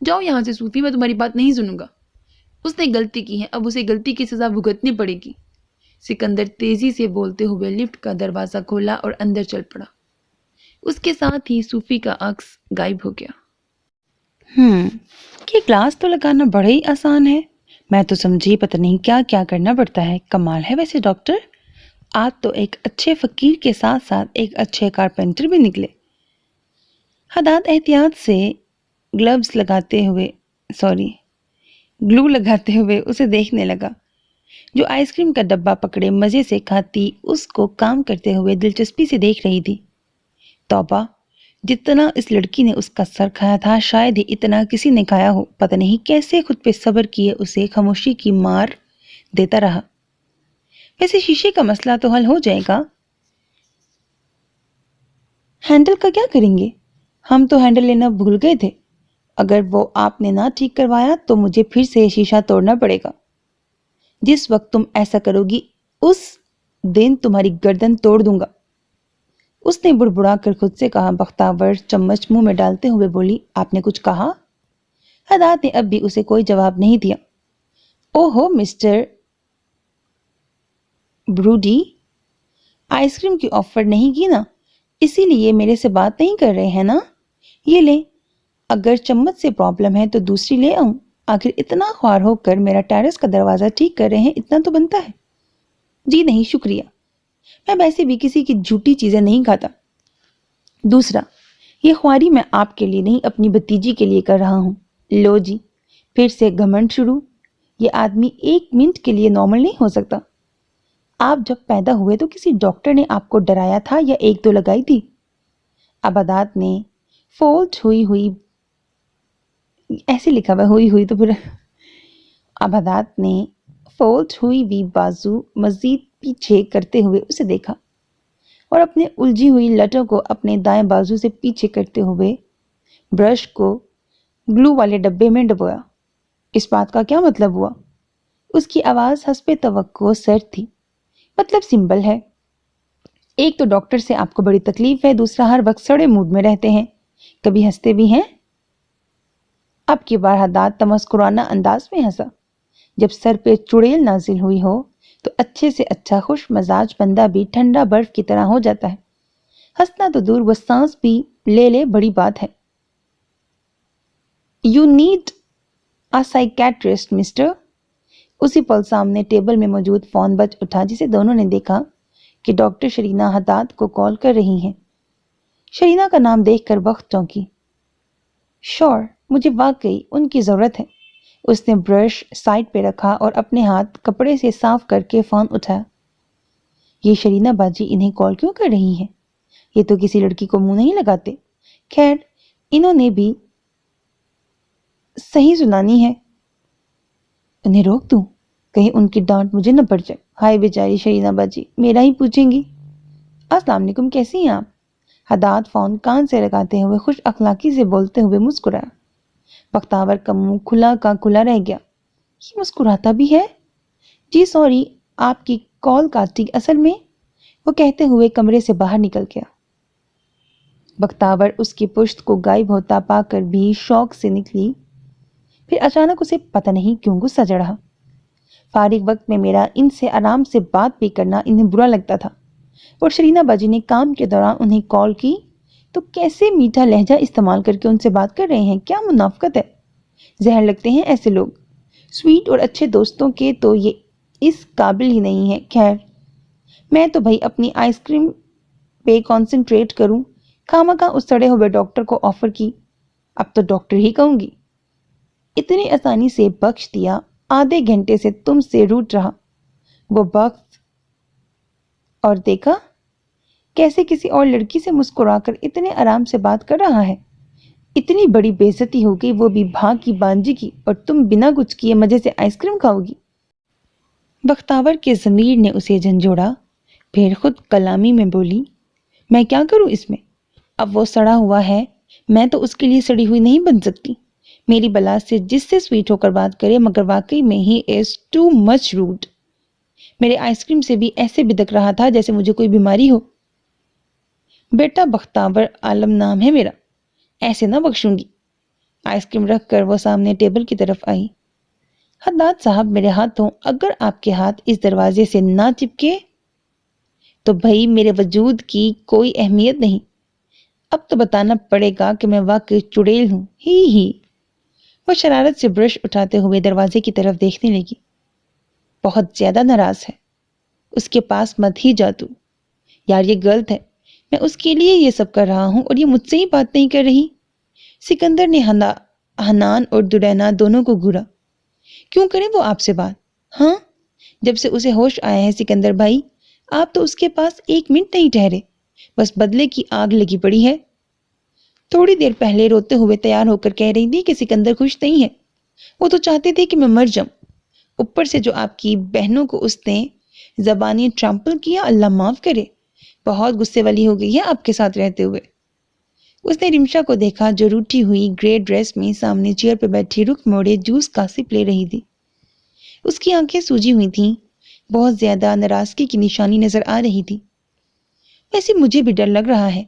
جاؤ یہاں سے صوفی، میں تمہاری بات نہیں سنوں گا۔ اس نے غلطی کی ہے، اب اسے غلطی کی سزا بھگتنی پڑے گی۔ سکندر تیزی سے بولتے ہوئے لفٹ کا دروازہ کھولا اور اندر چل پڑا۔ اس کے ساتھ ہی صوفی کا عکس غائب ہو گیا۔ یہ گلاس تو لگانا بڑا ہی آسان ہے، میں تو سمجھی پتہ نہیں کیا کیا کرنا پڑتا ہے۔ کمال ہے ویسے ڈاکٹر، آپ تو ایک اچھے فقیر کے ساتھ ساتھ ایک اچھے کارپینٹر بھی نکلے۔ حداد احتیاط سے گلو لگاتے ہوئے اسے دیکھنے لگا، جو آئس کریم کا ڈبہ پکڑے مزے سے کھاتی اس کو کام کرتے ہوئے دلچسپی سے دیکھ رہی تھی۔ توبہ، جتنا اس لڑکی نے اس کا سر کھایا تھا شاید ہی اتنا کسی نے کھایا ہو۔ پتہ نہیں کیسے خود پہ صبر کیے اسے خاموشی کی مار دیتا رہا۔ ویسے شیشے کا مسئلہ تو حل ہو جائے گا، ہینڈل کا کیا کریں گے؟ ہم تو ہینڈل لینا بھول گئے تھے، اگر وہ آپ نے نہ ٹھیک کروایا تو مجھے پھر سے شیشہ توڑنا پڑے گا۔ جس وقت تم ایسا کرو گی اس دن تمہاری گردن توڑ دوں گا۔ اس نے بڑبڑا کر خود سے کہا۔ بختاور چمچ منہ میں ڈالتے ہوئے بولی، آپ نے کچھ کہا؟ حداد نے اب بھی اسے کوئی جواب نہیں دیا۔ اوہو مسٹر بروڈی، آئس کریم کی آفر نہیں کی نا، اسی لیے میرے سے بات نہیں کر رہے ہیں نا؟ یہ لیں، اگر چمچ سے پرابلم ہے تو دوسری لے آؤں؟ آخر اتنا خوار ہو کر میرا ٹیرس کا دروازہ ٹھیک کر رہے ہیں، اتنا تو بنتا ہے۔ جی نہیں شکریہ، میں ویسے بھی کسی کی جھوٹی چیزیں نہیں کھاتا۔ دوسرا، یہ خواری میں آپ کے لیے نہیں اپنی بھتیجی کے لیے کر رہا ہوں۔ لو جی، پھر سے گھمنڈ شروع۔ یہ آدمی ایک منٹ کے لیے نارمل نہیں ہو سکتا۔ آپ جب پیدا ہوئے تو کسی ڈاکٹر نے آپ کو ڈرایا تھا یا ایک دو لگائی تھی؟ عبادات نے فولڈ ہوئی ایسے لکھا ہوا ہوئی تو پھر عبادات نے فولڈ ہوئی بازو مزید پیچھے کرتے ہوئے اسے دیکھا اور اپنے الجھی ہوئی لٹوں کو اپنے دائیں بازو سے پیچھے کرتے ہوئے برش کو گلو والے ڈبے میں ڈبویا۔ اس بات کا کیا مطلب ہوا؟ اس کی آواز حسب توقع سرد تھی۔ مطلب سمپل ہے، ایک تو ڈاکٹر سے آپ کو بڑی تکلیف ہے، دوسرا ہر وقت سڑے موڈ میں رہتے ہیں، کبھی ہنستے بھی ہیں۔ اب کی بار حداد تمسکرانہ انداز میں ہنسا۔ جب سر پہ چڑیل نازل ہوئی ہو تو اچھے سے اچھا خوش مزاج بندہ بھی ٹھنڈا برف کی طرح ہو جاتا ہے۔ ہنسنا تو دور، وہ سانس بھی لے بڑی بات ہے۔ You need a psychiatrist mister. اسی پل سامنے ٹیبل میں موجود فون بج اٹھا، جسے دونوں نے دیکھا کہ ڈاکٹر شرینہ حداد کو کال کر رہی ہیں۔ شرینہ کا نام دیکھ کر وقت چونکی۔ شور، مجھے واقعی ان کی ضرورت ہے۔ اس نے برش سائڈ پہ رکھا اور اپنے ہاتھ کپڑے سے صاف کر کے فون اٹھایا۔ یہ شرینہ باجی انہیں کال کیوں کر رہی ہیں؟ یہ تو کسی لڑکی کو منہ نہیں لگاتے۔ خیر، انہوں نے بھی صحیح سنانی ہے۔ انہیں روک دوں؟ کہیں ان کی ڈانٹ مجھے نہ پڑ جائے۔ ہائے بیچاری شرینہ باجی، میرا ہی پوچھیں گی۔ السلام علیکم، کیسی ہیں آپ؟ حداد فون کان سے لگاتے ہوئے خوش اخلاقی سے بولتے ہوئے مسکرایا۔ بختاور کا منہ کھلا کا کھلا رہ گیا۔ یہ مسکراتا بھی ہے؟ جی سوری، آپ کی کال کاٹی اصل میں، وہ کہتے ہوئے کمرے سے باہر نکل گیا۔ بختاور اس کی پشت کو غائب ہوتا پا کر بھی شوق سے نکلی، پھر اچانک اسے پتہ نہیں کیوں غصہ چڑھا۔ فارغ وقت میں میرا ان سے آرام سے بات بھی کرنا انہیں برا لگتا تھا، اور شرینہ باجی نے کام کے دوران انہیں کال کی تو کیسے میٹھا لہجہ استعمال کر کے ان سے بات کر رہے ہیں۔ کیا منافقت ہے، زہر لگتے ہیں ایسے لوگ۔ سویٹ اور اچھے دوستوں کے تو یہ اس قابل ہی نہیں ہے۔ خیر، میں تو بھائی اپنی آئس کریم پہ کانسنٹریٹ کروں، خامخواہ اس سڑے ہوئے ڈاکٹر کو آفر کی، اب تو ڈاکٹر ہی کہوں گی۔ اتنی آسانی سے بخش دیا، آدھے گھنٹے سے تم سے روٹ رہا وہ وقت، اور دیکھا کیسے کسی اور لڑکی سے مسکرا کر اتنے آرام سے بات کر رہا ہے۔ اتنی بڑی بے عزتی ہو گئی، وہ بھی بھاں کی بانجی کی، اور تم بنا کچھ کیے مزے سے آئس کریم کھاؤ گی۔ بختاور کے ضمیر نے اسے جھنجھوڑا، پھر خود کلامی میں بولی، میں کیا کروں اس میں؟ اب وہ سڑا ہوا ہے، میں تو اس کے لیے سڑی ہوئی نہیں بن سکتی۔ میری بلا سے جس سے سویٹ ہو کر بات کرے، مگر واقعی میں ہی از ٹو مچ روڈ۔ میرے آئس کریم سے بھی ایسے بدک رہا تھا جیسے مجھے کوئی بیماری ہو۔ بیٹا بختاور عالم نام ہے میرا، ایسے نہ بخشوں گی۔ آئس کریم رکھ کر وہ سامنے ٹیبل کی طرف آئی۔ حداد صاحب، میرے ہاتھوں اگر آپ کے ہاتھ اس دروازے سے نہ چپکے تو بھائی میرے وجود کی کوئی اہمیت نہیں۔ اب تو بتانا پڑے گا کہ میں واقعی چڑیل ہوں۔ ہی وہ شرارت سے برش اٹھاتے ہوئے دروازے کی طرف دیکھنے لگی۔ بہت زیادہ ناراض ہے، اس کے پاس مت ہی جا تو۔ یار یہ غلط ہے، میں اس کے لیے یہ سب کر رہا ہوں اور یہ مجھ سے ہی بات نہیں کر رہی۔ سکندر نے حنان اور درینا دونوں کو گھورا۔ کیوں کریں وہ آپ سے بات؟ ہاں، جب سے اسے ہوش آیا ہے سکندر بھائی، آپ تو اس کے پاس ایک منٹ نہیں ٹھہرے، بس بدلے کی آگ لگی پڑی ہے۔ تھوڑی دیر پہلے روتے ہوئے تیار ہو کر کہہ رہی تھی کہ سکندر خوش نہیں ہے، وہ تو چاہتے تھے کہ میں مر جاؤں۔ اوپر سے جو آپ کی بہنوں کو اس نے زبانی ٹرمپل کیا، اللہ معاف کرے، بہت غصے والی ہو گئی ہے آپ کے ساتھ رہتے ہوئے۔ اس نے رمشا کو دیکھا جو روٹھی ہوئی گرے ڈریس میں سامنے چیئر پہ بیٹھی رخ موڑے جوس کا سپ لے رہی تھی۔ اس کی آنکھیں سوجی ہوئی تھیں، بہت زیادہ ناراضگی کی نشانی نظر آ رہی تھی۔ ویسے مجھے بھی ڈر لگ رہا ہے،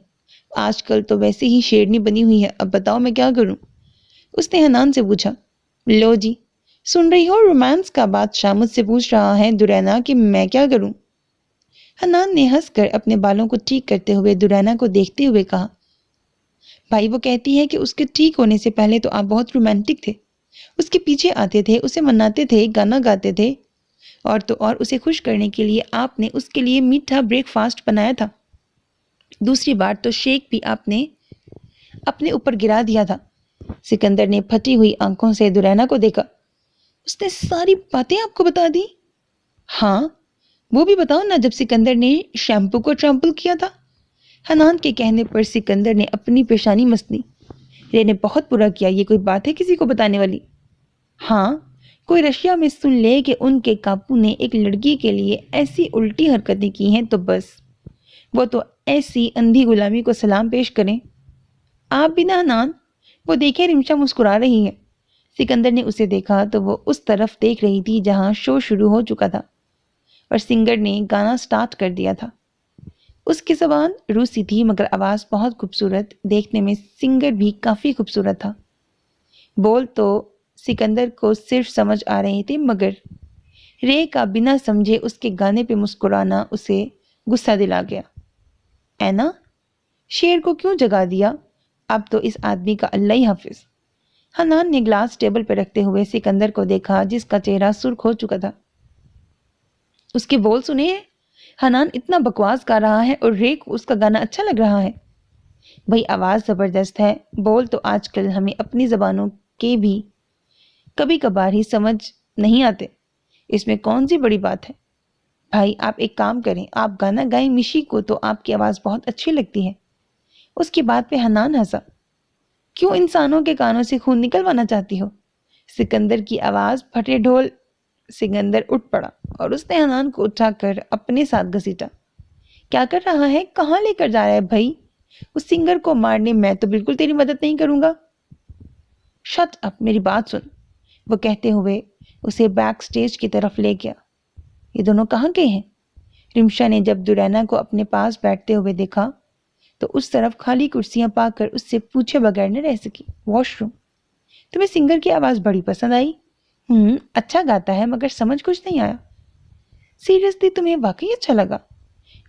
آج کل تو ویسے ہی شیرنی بنی ہوئی ہے، اب بتاؤ میں کیا کروں؟ اس نے حنان سے پوچھا۔ لو جی، سن رہی ہو، رومانس کا بادشاہ مجھ سے پوچھ رہا ہے درینا کہ میں کیا کروں؟ حنان نے ہنس کر اپنے بالوں کو ٹھیک کرتے ہوئے درینا کو دیکھتے ہوئے کہا، بھائی وہ کہتی ہے کہ اس کے ٹھیک ہونے سے پہلے تو آپ بہت رومانٹک تھے، اس کے پیچھے آتے تھے، اسے مناتے تھے، گانا گاتے تھے، اور تو اور اسے خوش کرنے کے لیے آپ نے اس کے لیے میٹھا بریک فاسٹ بنایا تھا۔ دوسری بار تو شیک بھی آپ نے اپنے اوپر گرا دیا تھا۔ سکندر نے پھٹی ہوئی آنکھوں سے درینا کو دیکھا۔ اس نے ساری باتیں آپ کو بتا دی؟ ہاں، وہ بھی بتاؤ نا جب سکندر نے شیمپو کو ٹرمپل کیا تھا۔ حنان کے کہنے پر سکندر نے اپنی پیشانی مسلی۔ رے نے بہت برا کیا، یہ کوئی بات ہے کسی کو بتانے والی؟ ہاں، کوئی رشیا میں سن لے کہ ان کے کاپو نے ایک لڑکی کے لیے ایسی الٹی حرکتیں کی ہیں تو بس، وہ تو ایسی اندھی غلامی کو سلام پیش کریں۔ آپ بھی نہ حنان، وہ دیکھیں رمشا مسکرا رہی ہے۔ سکندر نے اسے دیکھا تو وہ اس طرف دیکھ رہی تھی جہاں شو شروع ہو چکا تھا اور سنگر نے گانا سٹارٹ کر دیا تھا۔ اس کی زبان روسی تھی مگر آواز بہت خوبصورت، دیکھنے میں سنگر بھی کافی خوبصورت تھا۔ بول تو سکندر کو صرف سمجھ آ رہے تھے مگر رے کا بنا سمجھے اس کے گانے پہ مسکرانا اسے غصہ دلا گیا۔ اینا، شیر کو کیوں جگا دیا؟ اب تو اس آدمی کا اللہ ہی حافظ۔ حنان نے گلاس ٹیبل پہ رکھتے ہوئے سکندر کو دیکھا جس کا چہرہ سرخ ہو چکا تھا۔ اس کے بول سنے ہیں؟ حنان اتنا بکواس گا رہا ہے اور رے کو اس کا گانا اچھا لگ رہا ہے۔ بھئی آواز زبردست ہے، بول تو آج کل ہمیں اپنی زبانوں کے بھی کبھی کبھار ہی سمجھ نہیں آتے، اس میں کون سی بڑی بات ہے؟ بھائی آپ ایک کام کریں، آپ گانا گائیں، مشی کو تو آپ کی آواز بہت اچھی لگتی ہے۔ اس کی بات پہ حنان ہنسا۔ کیوں انسانوں کے کانوں سے خون نکلوانا چاہتی ہو؟ سکندر کی آواز پھٹے ڈھول۔ سکندر اٹھ پڑا اور اس نے حنان کو اٹھا کر اپنے ساتھ گھسیٹا۔ کیا کر رہا ہے؟ کہاں لے کر جا رہا ہے بھائی؟ اس سنگر کو مارنے میں تو بالکل تیری مدد نہیں کروں گا۔ شٹ اپ، میری بات سن، وہ کہتے ہوئے اسے بیک سٹیج کی طرف لے گیا۔ یہ دونوں کہاں گئے ہیں؟ رمشا نے جب دورینا کو اپنے پاس بیٹھتے ہوئے دیکھا تو اس طرف خالی کرسیاں پا کر اس سے پوچھے بغیر نہ رہ سکی۔ Wash room. تمہیں سنگر کی آواز بڑی پسند آئی؟ اچھا گاتا ہے مگر سمجھ کچھ نہیں آیا۔ سیریسلی تمہیں واقعی اچھا لگا؟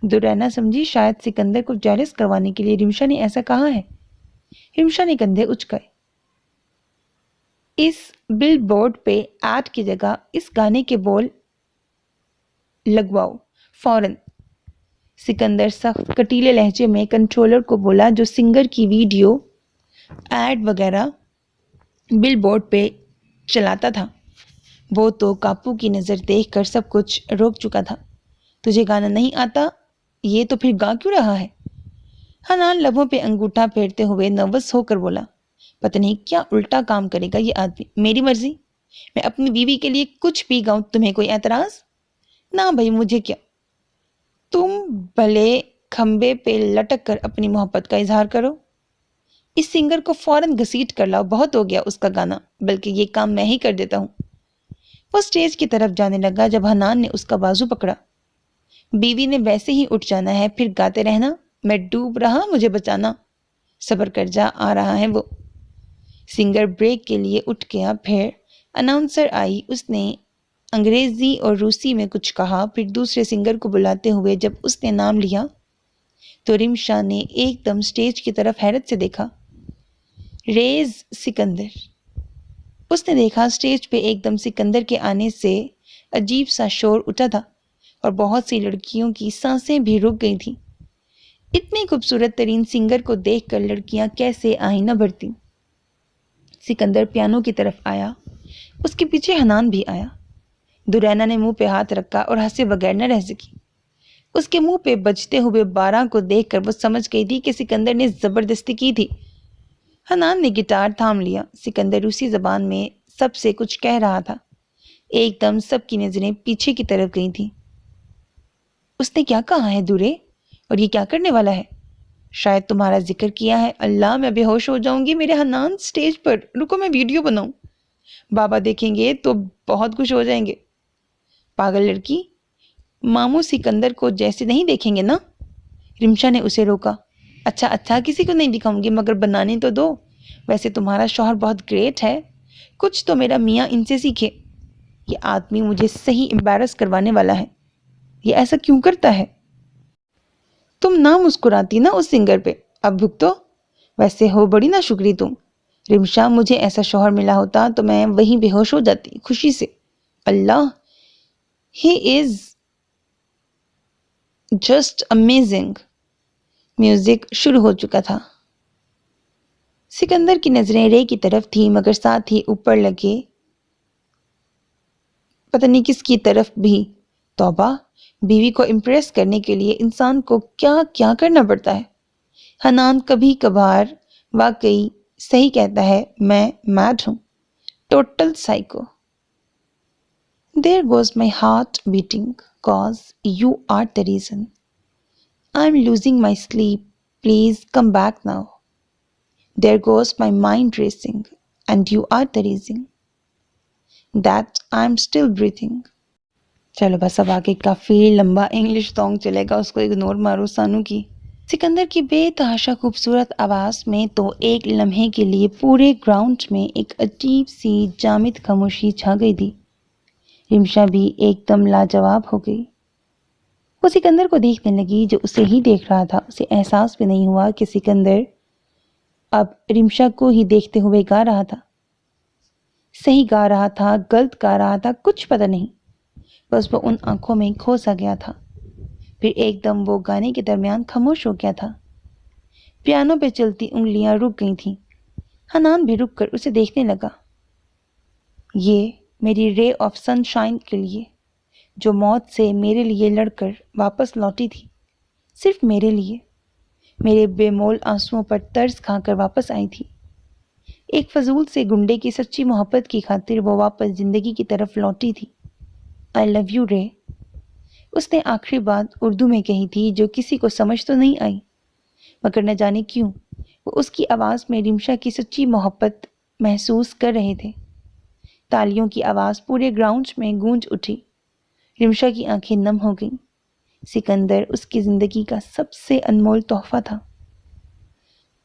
دورینا سمجھی شاید سکندر کو جیلس کروانے کے لیے رمشا نے ایسا کہا ہے۔ رمشا نے کندھے اچکائے۔ اس بل بورڈ پہ ایڈ کی جگہ اس گانے کے بول لگواؤ فوراً۔ سکندر سخت کٹیلے لہجے میں کنٹرولر کو بولا جو سنگر کی ویڈیو ایڈ وغیرہ بل بورڈ پہ چلاتا تھا۔ وہ تو کاپو کی نظر دیکھ کر سب کچھ روک چکا تھا۔ تجھے گانا نہیں آتا؟ یہ تو پھر گا کیوں رہا ہے؟ حنان لبوں پہ انگوٹھا پھیرتے ہوئے نروس ہو کر بولا۔ پتہ نہیں کیا الٹا کام کرے گا یہ آدمی۔ میری مرضی، میں اپنی بیوی کے لیے کچھ بھی گاؤں، تمہیں کوئی اعتراض؟ نہ بھائی، مجھے کیا، تم بھلے کھمبے پہ لٹک کر اپنی محبت کا اظہار کرو۔ اس سنگر کو فوراً گھسیٹ کر لاؤ، بہت ہو گیا اس کا گانا، بلکہ یہ کام میں ہی کر دیتا ہوں۔ وہ سٹیج کی طرف جانے لگا جب حنان نے اس کا بازو پکڑا۔ بیوی نے ویسے ہی اٹھ جانا ہے، پھر گاتے رہنا، میں ڈوب رہا، مجھے بچانا، صبر کر جا، آ رہا ہے وہ۔ سنگر بریک کے لیے اٹھ گیا، پھر اناؤنسر آئی، اس نے انگریزی اور روسی میں کچھ کہا، پھر دوسرے سنگر کو بلاتے ہوئے جب اس نے نام لیا تو رمشا نے ایک دم سٹیج کی طرف حیرت سے دیکھا۔ ریز سکندر۔ اس نے دیکھا سٹیج پہ ایک دم سکندر کے آنے سے عجیب سا شور اٹھا تھا اور بہت سی لڑکیوں کی سانسیں بھی رک گئی تھیں۔ اتنی خوبصورت ترین سنگر کو دیکھ کر لڑکیاں کیسے آہیں نہ بھرتی۔ سکندر پیانو کی طرف آیا، اس کے پیچھے حنان بھی آیا۔ دورینا نے منہ پہ ہاتھ رکھا اور ہنسے بغیر نہ رہ سکی۔ اس کے منہ پہ بجتے ہوئے 12 کو دیکھ کر وہ سمجھ گئی تھی کہ سکندر نے زبردستی کی تھی۔ حنان نے گٹار تھام لیا۔ سکندر روسی زبان میں سب سے کچھ کہہ رہا تھا۔ ایک دم سب کی نظریں پیچھے کی طرف گئی تھیں۔ اس نے کیا کہا ہے دورے؟ اور یہ کیا کرنے والا ہے؟ شاید تمہارا ذکر کیا ہے۔ اللہ، میں بے ہوش ہو جاؤں گی میرے حنان سٹیج پر، رکو میں ویڈیو بناؤں، بابا دیکھیں گے تو بہت خوش ہو جائیں گے۔ پاگل لڑکی، ماموں سکندر کو جیسے نہیں دیکھیں گے نا؟ رمشا نے اسے روکا۔ اچھا کسی کو نہیں دکھاؤں گی مگر بنانے تو دو۔ ویسے تمہارا شوہر بہت گریٹ ہے، کچھ تو میرا میاں ان سے سیکھے۔ یہ آدمی مجھے صحیح امبیرس کروانے والا ہے۔ یہ ایسا کیوں کرتا ہے؟ تم نہ مسکراتی نا اس سنگر پہ، اب بھگتو۔ ویسے ہو بڑی نا شکری تم۔ رمشا، مجھے ایسا شوہر ملا ہوتا تو میں وہیں بے ہوش ہو جاتی خوشی سے۔ اللہ، ہی از جسٹ امیزنگ۔ میوزک شروع ہو چکا تھا۔ سکندر کی نظریں رے کی طرف تھیں مگر ساتھ ہی اوپر لگے پتہ نہیں کس کی طرف بھی۔ توبہ، بیوی کو امپریس کرنے کے لیے انسان کو کیا کیا کرنا پڑتا ہے۔ حنان کبھی کبھار واقعی صحیح کہتا ہے، میں میڈ ہوں، total psycho. There goes my heart beating, cause you are the reason. I'm losing my sleep, please come back now. There goes my mind racing, and you are the reason that I'm still breathing. چلو بس اب آگے کافی لمبا English song چلے گا، اس کو ignore مارو سانو کی۔ سکندر کی بے تحاشا خوبصورت آواز میں تو ایک لمحے کے لیے پورے گراؤنڈ میں ایک عجیب سی جامد خاموشی چھا گئی تھی۔ رمشا بھی ایک دم لاجواب ہو گئی۔ وہ سکندر کو دیکھنے لگی جو اسے ہی دیکھ رہا تھا۔ اسے احساس بھی نہیں ہوا کہ سکندر اب رمشا کو ہی دیکھتے ہوئے گا رہا تھا۔ صحیح گا رہا تھا، غلط گا رہا تھا، کچھ پتہ نہیں، بس وہ ان آنکھوں میں کھو سا گیا تھا۔ پھر ایک دم وہ گانے کے درمیان خاموش ہو گیا تھا۔ پیانو پہ چلتی انگلیاں رک گئی تھیں۔ حنان بھی رک کر اسے دیکھنے لگا۔ یہ میری رے آف سن شائن کے لیے، جو موت سے میرے لیے لڑ کر واپس لوٹی تھی، صرف میرے لیے، میرے بے مول آنسوؤں پر طرز کھا کر واپس آئی تھی۔ ایک فضول سے گنڈے کی سچی محبت کی خاطر وہ واپس زندگی کی طرف لوٹی تھی۔ آئی لو یو رے، اس نے آخری بات اردو میں کہی تھی جو کسی کو سمجھ تو نہیں آئی، مگر نہ جانے کیوں وہ اس کی آواز میں رمشا کی سچی محبت محسوس کر رہے تھے۔ تالیوں کی آواز پورے گراؤنڈ میں گونج اٹھی۔ رمشا کی آنکھیں نم ہو گئیں۔ سکندر اس کی زندگی کا سب سے انمول تحفہ تھا۔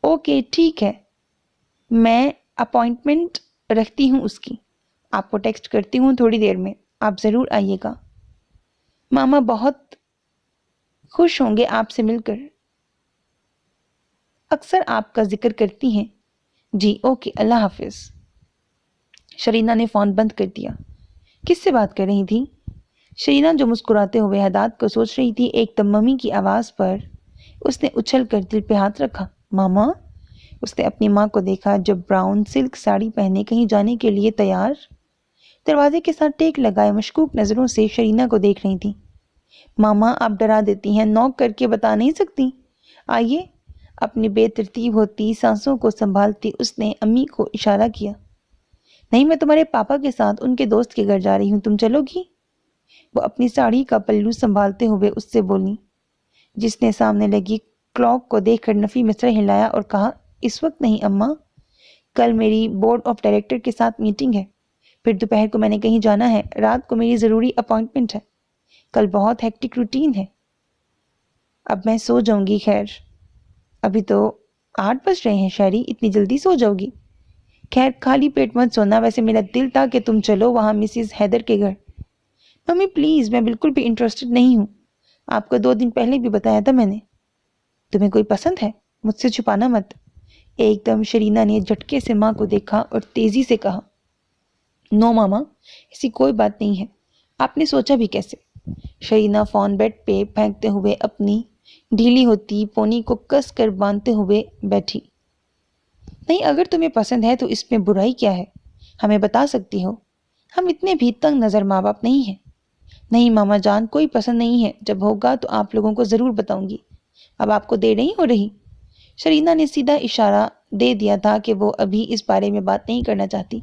اوکے ٹھیک ہے، میں اپوائنٹمنٹ رکھتی ہوں اس کی، آپ کو ٹیکسٹ کرتی ہوں تھوڑی دیر میں، آپ ضرور آئیے گا۔ ماما بہت خوش ہوں گے آپ سے مل کر، اکثر آپ کا ذکر کرتی ہیں۔ جی اوکے، اللہ حافظ۔ شرینہ نے فون بند کر دیا۔ کس سے بات کر رہی تھی؟ شرینہ جو مسکراتے ہوئے حداد کو سوچ رہی تھی، ایک دم ممی کی آواز پر اس نے اچھل کر دل پہ ہاتھ رکھا۔ ماما؟ اس نے اپنی ماں کو دیکھا جو براؤن سلک ساڑی پہنے کہیں جانے کے لیے تیار دروازے کے ساتھ ٹیک لگائے مشکوک نظروں سے شرینہ کو دیکھ رہی تھی۔ ماما آپ ڈرا دیتی ہیں، نوک کر کے بتا نہیں سکتی؟ آئیے۔ اپنی بے ترتیب ہوتی سانسوں کو سنبھالتی اس نے امی کو اشارہ کیا۔ نہیں، میں تمہارے پاپا کے ساتھ ان کے دوست کے گھر جا رہی ہوں، تم چلو گی؟ وہ اپنی ساڑی کا پلو سنبھالتے ہوئے اس سے بولی، جس نے سامنے لگی کلاک کو دیکھ کر نفی میں سر ہلایا اور کہا، اس وقت نہیں اماں، کل میری بورڈ آف ڈائریکٹر کے ساتھ میٹنگ ہے، پھر دوپہر کو میں نے کہیں جانا ہے، رات کو میری ضروری اپوائنٹمنٹ ہے، کل بہت ہیکٹک روٹین ہے، اب میں سو جاؤں گی۔ خیر ابھی تو 8 بج رہے ہیں شہری، اتنی جلدی سو جاؤ گی؟ خیر خالی پیٹ مت سونا، ویسے میرا دل تھا کہ تم چلو وہاں مسز حیدر کے گھر۔ ممی پلیز، میں بالکل بھی انٹرسٹڈ نہیں ہوں، آپ کو 2 دن پہلے بھی بتایا تھا میں نے۔ تمہیں کوئی پسند ہے؟ مجھ سے چھپانا مت۔ ایک دم شرینہ نے جھٹکے سے ماں کو دیکھا اور تیزی سے کہا، نو ماما، ایسی کوئی بات نہیں ہے، آپ نے سوچا بھی کیسے؟ شرینہ فون بیڈ پہ پھینکتے ہوئے اپنی ڈھیلی ہوتی پونی کو کس کر باندھتے ہوئے بیٹھی۔ نہیں، اگر تمہیں پسند ہے تو اس میں برائی کیا ہے؟ ہمیں بتا سکتی ہو، ہم اتنے بھی تنگ نظر ماں باپ نہیں ہیں۔ نہیں ماما جان، کوئی پسند نہیں ہے، جب ہوگا تو آپ لوگوں کو ضرور بتاؤں گی، اب آپ کو دیر نہیں ہو رہی؟ شرینہ نے سیدھا اشارہ دے دیا تھا کہ وہ ابھی اس بارے میں بات نہیں کرنا چاہتی۔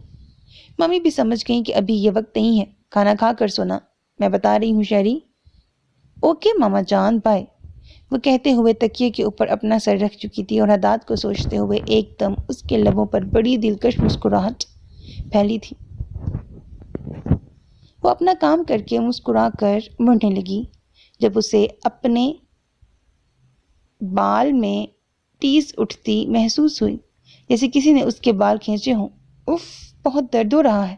ممی بھی سمجھ گئیں کہ ابھی یہ وقت نہیں ہے، کھانا کھا کر سونا، میں بتا رہی ہوں شہری۔ اوکے ماما جان، بائے۔ وہ کہتے ہوئے تکیے کے اوپر اپنا سر رکھ چکی تھی اور حداد کو سوچتے ہوئے ایک دم اس کے لبوں پر بڑی دلکش مسکراہٹ پھیلی تھی۔ وہ اپنا کام کر کے مسکرا کر مڑنے لگی جب اسے اپنے بال میں ٹیس اٹھتی محسوس ہوئی، جیسے کسی نے اس کے بال کھینچے ہوں۔ اف، بہت درد ہو رہا ہے۔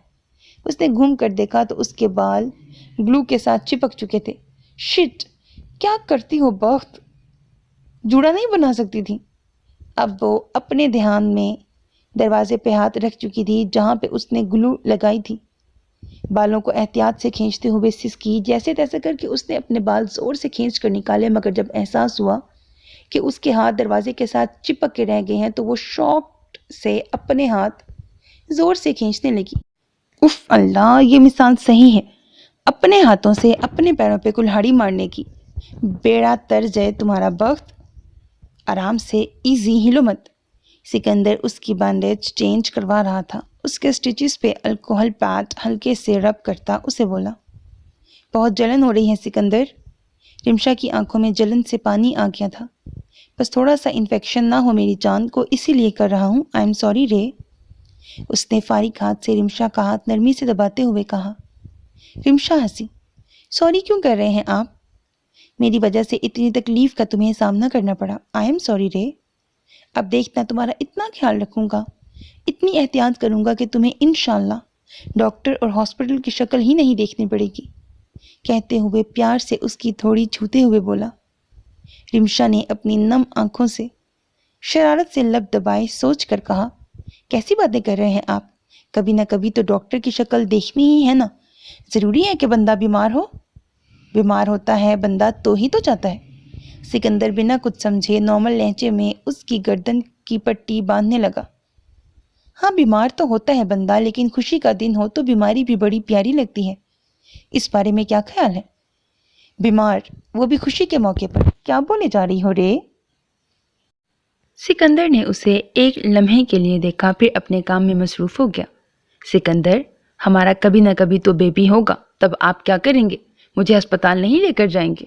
اس نے گھوم کر دیکھا تو اس کے بال گلو کے ساتھ چپک چکے تھے۔ شٹ، کیا کرتی ہو بخت، جوڑا نہیں بنا سکتی تھی؟ اب وہ اپنے دھیان میں دروازے پہ ہاتھ رکھ چکی تھی جہاں پہ اس نے گلو لگائی تھی۔ بالوں کو احتیاط سے کھینچتے ہوئے سسکی، جیسے تیسے کر کے اس نے اپنے بال زور سے کھینچ کر نکالے، مگر جب احساس ہوا کہ اس کے ہاتھ دروازے کے ساتھ چپک کے رہ گئے ہیں تو وہ شوق سے اپنے ہاتھ زور سے کھینچنے لگی۔ اف اللہ، یہ مثال صحیح ہے، اپنے ہاتھوں سے اپنے پیروں پہ کلہاڑی مارنے کی۔ بیڑا تر جائے تمہارا بخت، آرام سے، ایزی، ہلو مت۔ سکندر اس کی بینڈیج چینج کروا رہا تھا۔ اس کے سٹیچز پہ الکوہل پیڈ ہلکے سے رب کرتا اسے بولا، بہت جلن ہو رہی ہے سکندر۔ رمشا کی آنکھوں میں جلن سے پانی آ گیا تھا۔ بس تھوڑا سا انفیکشن نہ ہو میری جان کو، اسی لیے کر رہا ہوں۔ آئی ایم سوری رے۔ اس نے فارغ ہاتھ سے رمشا کا ہاتھ نرمی سے دباتے ہوئے کہا۔ رمشا ہنسی۔ سوری کیوں کر رہے ہیں آپ؟ میری وجہ سے اتنی تکلیف کا تمہیں سامنا کرنا پڑا۔ آئی ایم سوری رے۔ اب دیکھنا تمہارا اتنا خیال رکھوں گا، اتنی احتیاط کروں گا کہ تمہیں انشاءاللہ ڈاکٹر اور ہاسپٹل کی شکل ہی نہیں دیکھنی پڑے گی، کہتے ہوئے پیار سے اس کی تھوڑی چھوتے ہوئے بولا۔ رمشا نے اپنی نم آنکھوں سے شرارت سے لب دبائے سوچ کر کہا، کیسی باتیں کر رہے ہیں آپ؟ کبھی نہ کبھی تو ڈاکٹر کی شکل دیکھنی ہی ہے نا۔ ضروری ہے کہ بندہ بیمار ہو؟ بیمار ہوتا ہے بندہ تو ہی تو چاہتا ہے۔ سکندر بنا کچھ سمجھے نارمل لہجے میں اس کی گردن کی پٹی باندھنے لگا۔ ہاں بیمار تو ہوتا ہے بندہ، لیکن خوشی کا دن ہو تو بیماری بھی بڑی پیاری لگتی ہے۔ اس بارے میں کیا خیال ہے؟ بیمار، وہ بھی خوشی کے موقع پر، کیا بولے جا رہی ہو رے؟ سکندر نے اسے ایک لمحے کے لیے دیکھا، پھر اپنے کام میں مصروف ہو گیا۔ سکندر، ہمارا کبھی نہ کبھی تو بیبی ہوگا، تب آپ کیا کریں گے؟ مجھے ہسپتال نہیں لے کر جائیں گے؟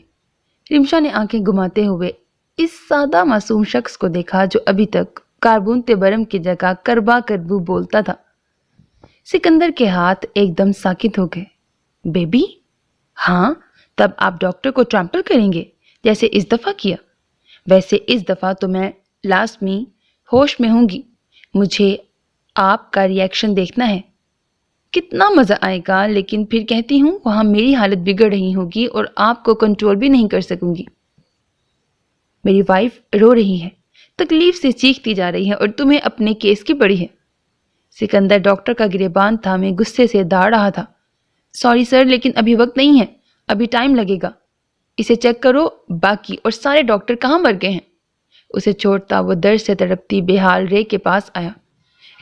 رمشا نے آنکھیں گھماتے ہوئے اس سادہ معصوم شخص کو دیکھا جو ابھی تک کاربون برم کی جگہ کربا کربو بولتا تھا۔ سکندر کے ہاتھ ایک دم ساکت ہو گئے۔ بیبی؟ ہاں، تب آپ ڈاکٹر کو ٹرمپل کریں گے جیسے اس دفعہ کیا؟ ویسے اس دفعہ تو میں لازمی ہوش میں ہوں گی، مجھے آپ کا ری ایکشن دیکھنا ہے۔ کتنا مزہ آئے گا، لیکن پھر کہتی ہوں وہاں میری حالت بگڑ رہی ہوگی اور آپ کو کنٹرول بھی نہیں کر سکوں گی۔ میری وائف رو رہی ہے، تکلیف سے چیختی جا رہی ہے اور تمہیں اپنے کیس کی پڑی ہے۔ سکندر ڈاکٹر کا گریبان تھامے غصے سے داڑ رہا تھا۔ سوری سر، لیکن ابھی وقت نہیں ہے، ابھی ٹائم لگے گا، اسے چیک کرو، باقی اور سارے ڈاکٹر کہاں مر گئے ہیں؟ اسے چھوڑتا وہ درد سے تڑپتی بے حال رے کے پاس آیا۔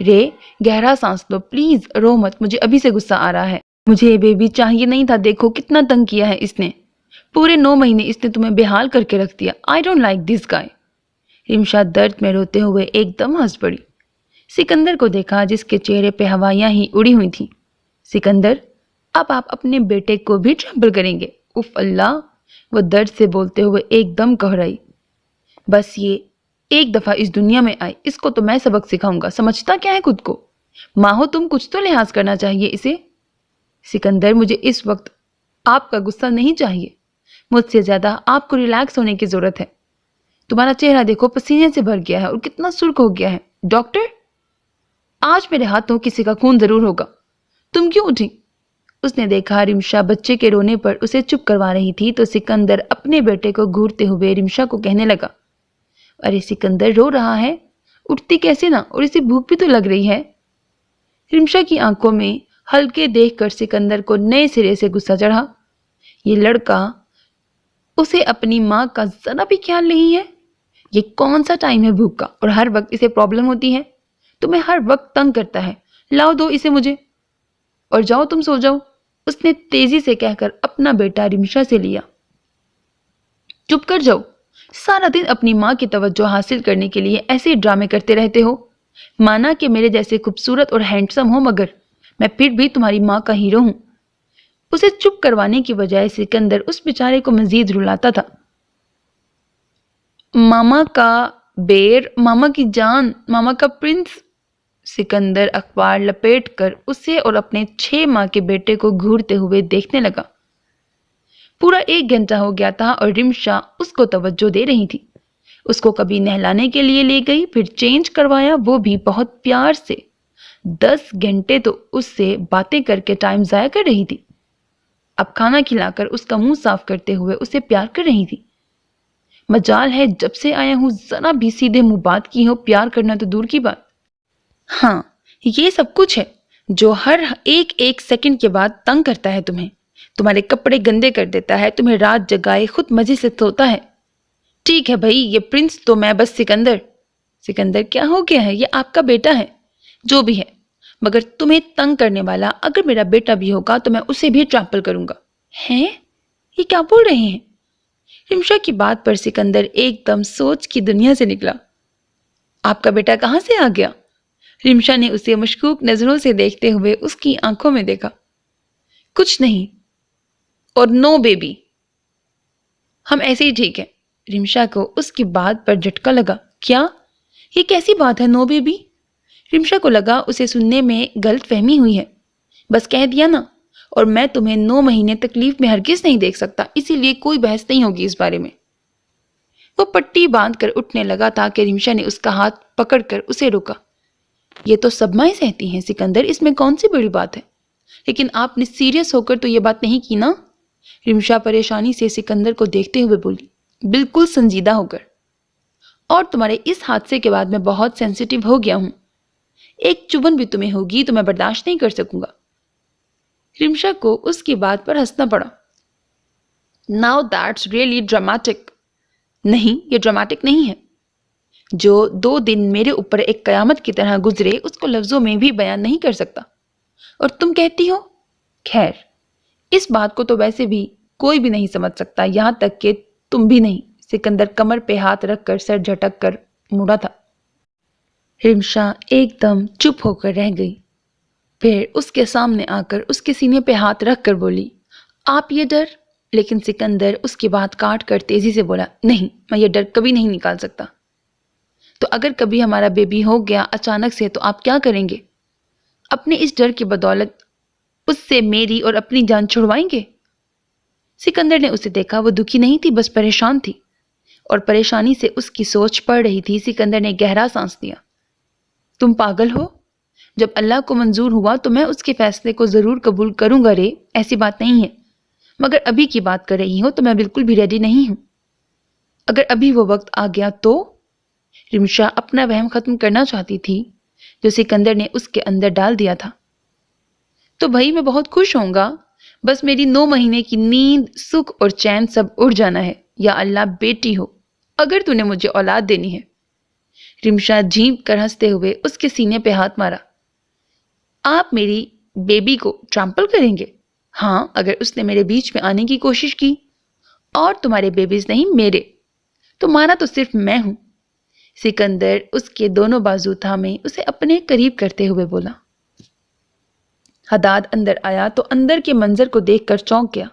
رے، گہرا سانس لو پلیز، رو مت، مجھے ابھی سے غصہ آ رہا ہے۔ مجھے یہ بیبی چاہیے نہیں تھا، دیکھو کتنا تنگ کیا ہے اس نے، پورے 9 مہینے اس نے تمہیں بے حال کر کے رکھ دیا۔ آئی ڈونٹ لائک دس گائے۔ رمشا درد میں روتے ہوئے ایک دم ہنس پڑی۔ سکندر کو دیکھا جس کے چہرے پہ ہوائیاں ہی اڑی ہوئی تھیں۔ سکندر، اب آپ اپنے بیٹے کو بھی ٹرمپل کریں گے؟ اف اللہ، وہ درد سے بولتے ہوئے ایک دم گھبرائی۔ بس یہ ایک دفعہ اس دنیا میں آئی، اس کو تو میں سبق سکھاؤں گا، سمجھتا کیا ہے خود کو؟ ماں ہو تم، کچھ تو لحاظ کرنا چاہیے اسے۔ سکندر، مجھے اس وقت آپ کا غصہ نہیں چاہیے، مجھ سے زیادہ آپ کو ریلیکس ہونے کی ضرورت ہے۔ تمہارا چہرہ دیکھو، پسینے سے بھر گیا ہے اور کتنا سرخ ہو گیا ہے۔ ڈاکٹر، آج میرے ہاتھوں کسی کا خون ضرور ہوگا، تم کیوں اٹھی؟ اس نے دیکھا رمشا بچے کے رونے پر اسے چپ کروا رہی تھی تو سکندر اپنے بیٹے کو گھورتے ہوئے رمشا کو کہنے لگا، ارے سکندر رو رہا ہے، اٹھتی کیسے نہ، اور اسے بھوک بھی تو لگ رہی ہے۔ رمشا کی آنکھوں میں ہلکے دیکھ کر سکندر کو نئے سرے سے غصہ چڑھا۔ یہ لڑکا، اسے اپنی ماں کا ذرا بھی خیال نہیں ہے۔ یہ کون سا ٹائم ہے بھوک کا، اور ہر وقت اسے پرابلم ہوتی ہے، تمہیں ہر وقت تنگ کرتا ہے۔ لاؤ دو اسے مجھے، اور جاؤ تم سو جاؤ، اس نے تیزی سے کہہ کر اپنا بیٹا رمشا سے لیا۔ چپ کر جاؤ، سارا دن اپنی ماں کی توجہ حاصل کرنے کے لیے ایسے ڈرامے کرتے رہتے ہو۔ مانا کہ میرے جیسے خوبصورت اور ہینڈسم ہو، مگر میں پھر بھی تمہاری ماں کا ہیرو ہوں۔ اسے چپ کروانے کی بجائے سکندر اس بیچارے کو مزید رلاتا تھا۔ ماما کا بیر، ماما کی جان، ماما کا پرنس۔ سکندر اخبار لپیٹ کر اسے اور اپنے 6 ماہ کے بیٹے کو گھورتے ہوئے دیکھنے لگا۔ پورا 1 گھنٹہ ہو گیا تھا اور رمشا اس کو توجہ دے رہی تھی۔ اس کو کبھی نہلانے کے لیے لے گئی، پھر چینج کروایا، وہ بھی بہت پیار سے۔ 10 گھنٹے تو اس سے باتیں کر کے ٹائم ضائع کر رہی تھی۔ اب کھانا کھلا کر اس کا منہ صاف کرتے ہوئے اسے پیار کر رہی تھی۔ مجال ہے جب سے آیا ہوں ذرا بھی سیدھے منہ بات کی ہو، پیار کرنا تو دور کی بات۔ ہاں، یہ سب کچھ ہے جو ہر ایک سیکنڈ کے بعد تنگ کرتا ہے تمہیں، تمہارے کپڑے گندے کر دیتا ہے، تمہیں رات جگائے خود مزے سے سوتا ہے۔ ٹھیک ہے بھائی، یہ پرنس تو میں بس سکندر کیا ہو گیا ہے؟ یہ آپ کا بیٹا ہے، جو بھی ہے، مگر تمہیں تنگ کرنے والا اگر میرا بیٹا بھی ہوگا تو میں اسے بھی ٹرمپل کروں گا۔ ہیں یہ کیا بول رہے ہیں؟ رمشا کی بات پر سکندر ایک دم سوچ کی دنیا سے نکلا۔ آپ کا بیٹا کہاں سے آ گیا؟ رمشا نے اسے مشکوک نظروں سے دیکھتے ہوئے اس کی آنکھوں میں دیکھا۔ کچھ نہیں، اور نو بیبی، ہم ایسے ہی ٹھیک ہیں۔ رمشا کو اس کی بات پر جھٹکا لگا۔ کیا؟ یہ کیسی بات ہے نو بیبی؟ رمشا کو لگا اسے سننے میں غلط فہمی ہوئی ہے۔ بس کہہ دیا نا، اور میں تمہیں 9 مہینے تکلیف میں ہرگز نہیں دیکھ سکتا، اسی لیے کوئی بحث نہیں ہوگی اس بارے میں۔ وہ پٹی باندھ کر اٹھنے لگا تاکہ رمشا نے اس کا ہاتھ پکڑ کر اسے روکا۔ یہ تو صدمہ سہتی ہیں سکندر، اس میں کون سی بڑی بات ہے؟ لیکن آپ نے سیریس ہو کر تو یہ بات نہیں کی نا؟ رمشا پریشانی سے سکندر کو دیکھتے ہوئے بولی۔ بالکل سنجیدہ ہو کر، اور تمہارے اس حادثے کے بعد میں بہت سینسیٹیو ہو گیا ہوں۔ ایک چبھن بھی تمہیں ہوگی تو میں برداشت نہیں کر سکوں گا۔ رمشا کو اس کی بات پر ہنسنا پڑا۔ Now that's really dramatic۔ نہیں، یہ ڈراماٹک نہیں ہے۔ جو 2 دن میرے اوپر ایک قیامت کی طرح گزرے اس کو لفظوں میں بھی بیان نہیں کر سکتا، اور تم کہتی ہو؟ خیر، اس بات کو تو ویسے بھی کوئی بھی نہیں سمجھ سکتا، یہاں تک کہ تم بھی نہیں۔ سکندر کمر پہ ہاتھ رکھ کر سر جھٹک کر مڑا تھا۔ رمشا ایک دم چپ ہو کر رہ گئی، پھر اس کے سامنے آ کر اس کے سینے پہ ہاتھ رکھ کر بولی، آپ یہ ڈر؟ لیکن سکندر اس کی بات کاٹ کر تیزی سے بولا، نہیں، میں یہ ڈر کبھی نہیں نکال سکتا۔ تو اگر کبھی ہمارا بیبی ہو گیا اچانک سے تو آپ کیا کریں گے؟ اپنے اس ڈر کی بدولت اس سے میری اور اپنی جان چھڑوائیں گے؟ سکندر نے اسے دیکھا، وہ دکھی نہیں تھی، بس پریشان تھی، اور پریشانی سے اس کی سوچ پڑ رہی تھی۔ سکندر نے گہرا سانس لیا۔ تم پاگل ہو؟ جب اللہ کو منظور ہوا تو میں اس کے فیصلے کو ضرور قبول کروں گا رے، ایسی بات نہیں ہے۔ مگر ابھی کی بات کر رہی ہو تو میں بالکل بھی ریڈی نہیں ہوں۔ اگر ابھی وہ وقت آ گیا تو؟ رمشا اپنا وہم ختم کرنا چاہتی تھی جو سکندر نے اس کے اندر ڈال دیا تھا۔ تو بھائی میں بہت خوش ہوں گا، بس میری 9 مہینے کی نیند، سکھ اور چین سب اڑ جانا ہے۔ یا اللہ بیٹی ہو، اگر تو نے مجھے اولاد دینی ہے۔ رمشا جھینک کر ہنستے ہوئے اس کے سینے پہ ہاتھ مارا۔ آپ میری بیبی کو ٹرمپل کریں گے؟ ہاں، اگر اس نے میرے بیچ میں آنے کی کوشش کی، اور تمہارے بیبیز نہیں میرے، تمہارا تو صرف میں ہوں۔ سکندر اس کے دونوں بازو تھامے اسے اپنے قریب کرتے ہوئے بولا۔ حداد اندر آیا تو اندر کے منظر کو دیکھ کر چونک گیا۔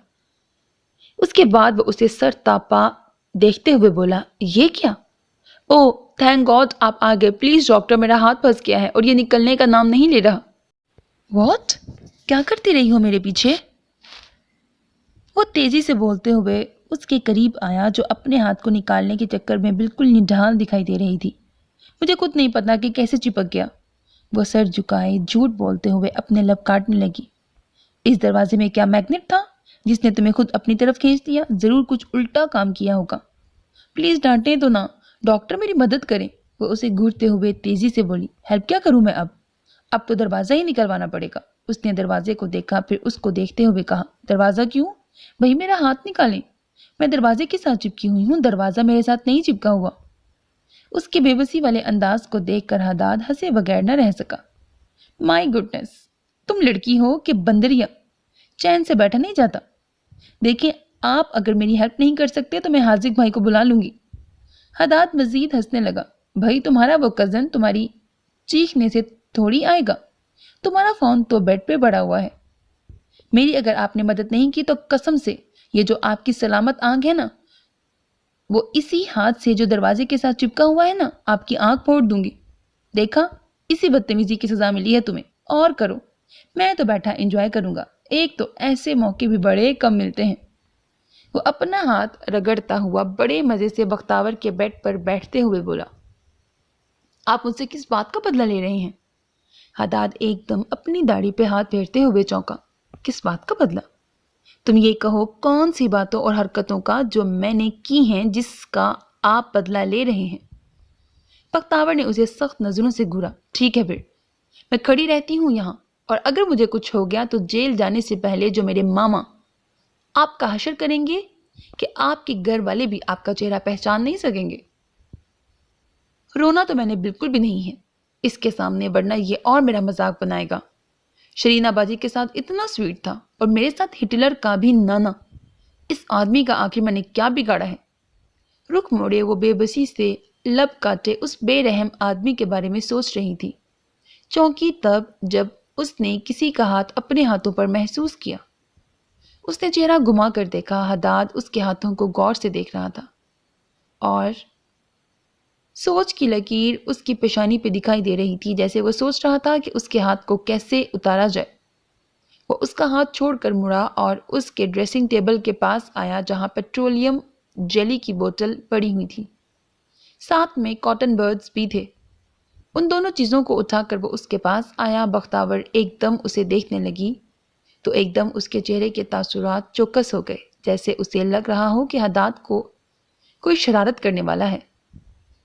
اس کے بعد وہ اسے سر تاپا دیکھتے ہوئے بولا، یہ کیا؟ او تھینک گاڈ آپ آ گئے۔ پلیز ڈاکٹر، میرا ہاتھ پھنس گیا ہے اور یہ نکلنے کا نام نہیں لے رہا۔ واٹ؟ کیا کرتی رہی ہو میرے پیچھے؟ وہ تیزی سے بولتے ہوئے اس کے قریب آیا جو اپنے ہاتھ کو نکالنے کے چکر میں بالکل نڈھال دکھائی دے رہی تھی۔ مجھے خود نہیں پتا کہ کیسے چپک گیا۔ وہ سر جھکائے جھوٹ بولتے ہوئے اپنے لب کاٹنے لگی۔ اس دروازے میں کیا میگنیٹ تھا جس نے تمہیں خود اپنی طرف کھینچ دیا؟ ضرور کچھ الٹا کام کیا ہوگا۔ پلیز ڈانٹیں تو نہ، ڈاکٹر میری مدد کریں۔ وہ اسے گھورتے ہوئے تیزی سے بولی۔ ہیلپ کیا کروں میں اب تو دروازہ ہی نکلوانا پڑے گا۔ اس نے دروازے کو دیکھا، پھر اس کو دیکھتے ہوئے کہا، دروازہ کیوں؟ بھائی میرا ہاتھ نکالیں، میں دروازے کے ساتھ چپکی ہوئی ہوں، دروازہ میرے ساتھ نہیں چپکا ہوا۔ اس کے بے بسی والے انداز کو دیکھ کر حداد ہنسے بغیر نہ رہ سکا۔ مائی گڈنس، تم لڑکی ہو کہ بندریا، چین سے بیٹھا نہیں جاتا۔ دیکھیں، آپ اگر میری ہیلپ نہیں کر سکتے تو میں حاذق بھائی کو بلا لوں گی۔ حداد مزید ہنسنے لگا۔ بھائی تمہارا وہ کزن تمہاری چیخنے سے تھوڑی آئے گا، تمہارا فون تو بیڈ پہ پڑا ہوا ہے۔ میری اگر آپ نے مدد نہیں کی تو قسم سے یہ جو آپ کی سلامت آنکھ ہے نا، وہ اسی ہاتھ سے جو دروازے کے ساتھ چپکا ہوا ہے نا، آپ کی آنکھ پھوڑ دوں گی۔ دیکھا، اسی بدتمیزی کی سزا ملی ہے تمہیں، اور کرو، میں تو بیٹھا انجوائے کروں گا۔ ایک تو ایسے موقع بھی بڑے کم ملتے ہیں۔ وہ اپنا ہاتھ رگڑتا ہوا بڑے مزے سے بختاور کے بیڈ پر بیٹھتے ہوئے بولا، آپ مجھ سے کس بات کا بدلہ لے رہے ہیں؟ حداد ایک دم اپنی داڑھی پہ ہاتھ پھیرتے ہوئے چونکا۔ کس بات کا بدلہ؟ تم یہ کہو کون سی باتوں اور حرکتوں کا جو میں نے کی ہیں جس کا آپ بدلہ لے رہے ہیں؟ بختاور نے اسے سخت نظروں سے گھورا۔ ٹھیک ہے، پھر میں کھڑی رہتی ہوں یہاں، اور اگر مجھے کچھ ہو گیا تو جیل جانے سے پہلے جو میرے ماما آپ کا حشر کریں گے کہ آپ کے گھر والے بھی آپ کا چہرہ پہچان نہیں سکیں گے۔ رونا تو میں نے بالکل بھی نہیں ہے اس کے سامنے، ورنہ یہ اور میرا مذاق بنائے گا۔ شرینہ باجی کے ساتھ اتنا سویٹ تھا، اور میرے ساتھ ہٹلر کا بھی نانا۔ اس آدمی کا آخر میں نے کیا بگاڑا ہے؟ رخ موڑے وہ بے بسی سے لب کاٹے اس بے رحم آدمی کے بارے میں سوچ رہی تھی۔ چونکی تب جب اس نے کسی کا ہاتھ اپنے ہاتھوں پر محسوس کیا۔ اس نے چہرہ گھما کر دیکھا۔ حداد اس کے ہاتھوں کو غور سے دیکھ رہا تھا اور سوچ کی لکیر اس کی پیشانی پہ دکھائی دے رہی تھی، جیسے وہ سوچ رہا تھا کہ اس کے ہاتھ کو کیسے اتارا جائے۔ وہ اس کا ہاتھ چھوڑ کر مڑا اور اس کے ڈریسنگ ٹیبل کے پاس آیا جہاں پیٹرولیم جیلی کی بوتل پڑی ہوئی تھی، ساتھ میں کاٹن برڈز بھی تھے۔ ان دونوں چیزوں کو اٹھا کر وہ اس کے پاس آیا۔ بختاور ایک دم اسے دیکھنے لگی تو ایک دم اس کے چہرے کے تاثرات چوکس ہو گئے، جیسے اسے لگ رہا ہو کہ حداد کو کوئی شرارت کرنے والا ہے۔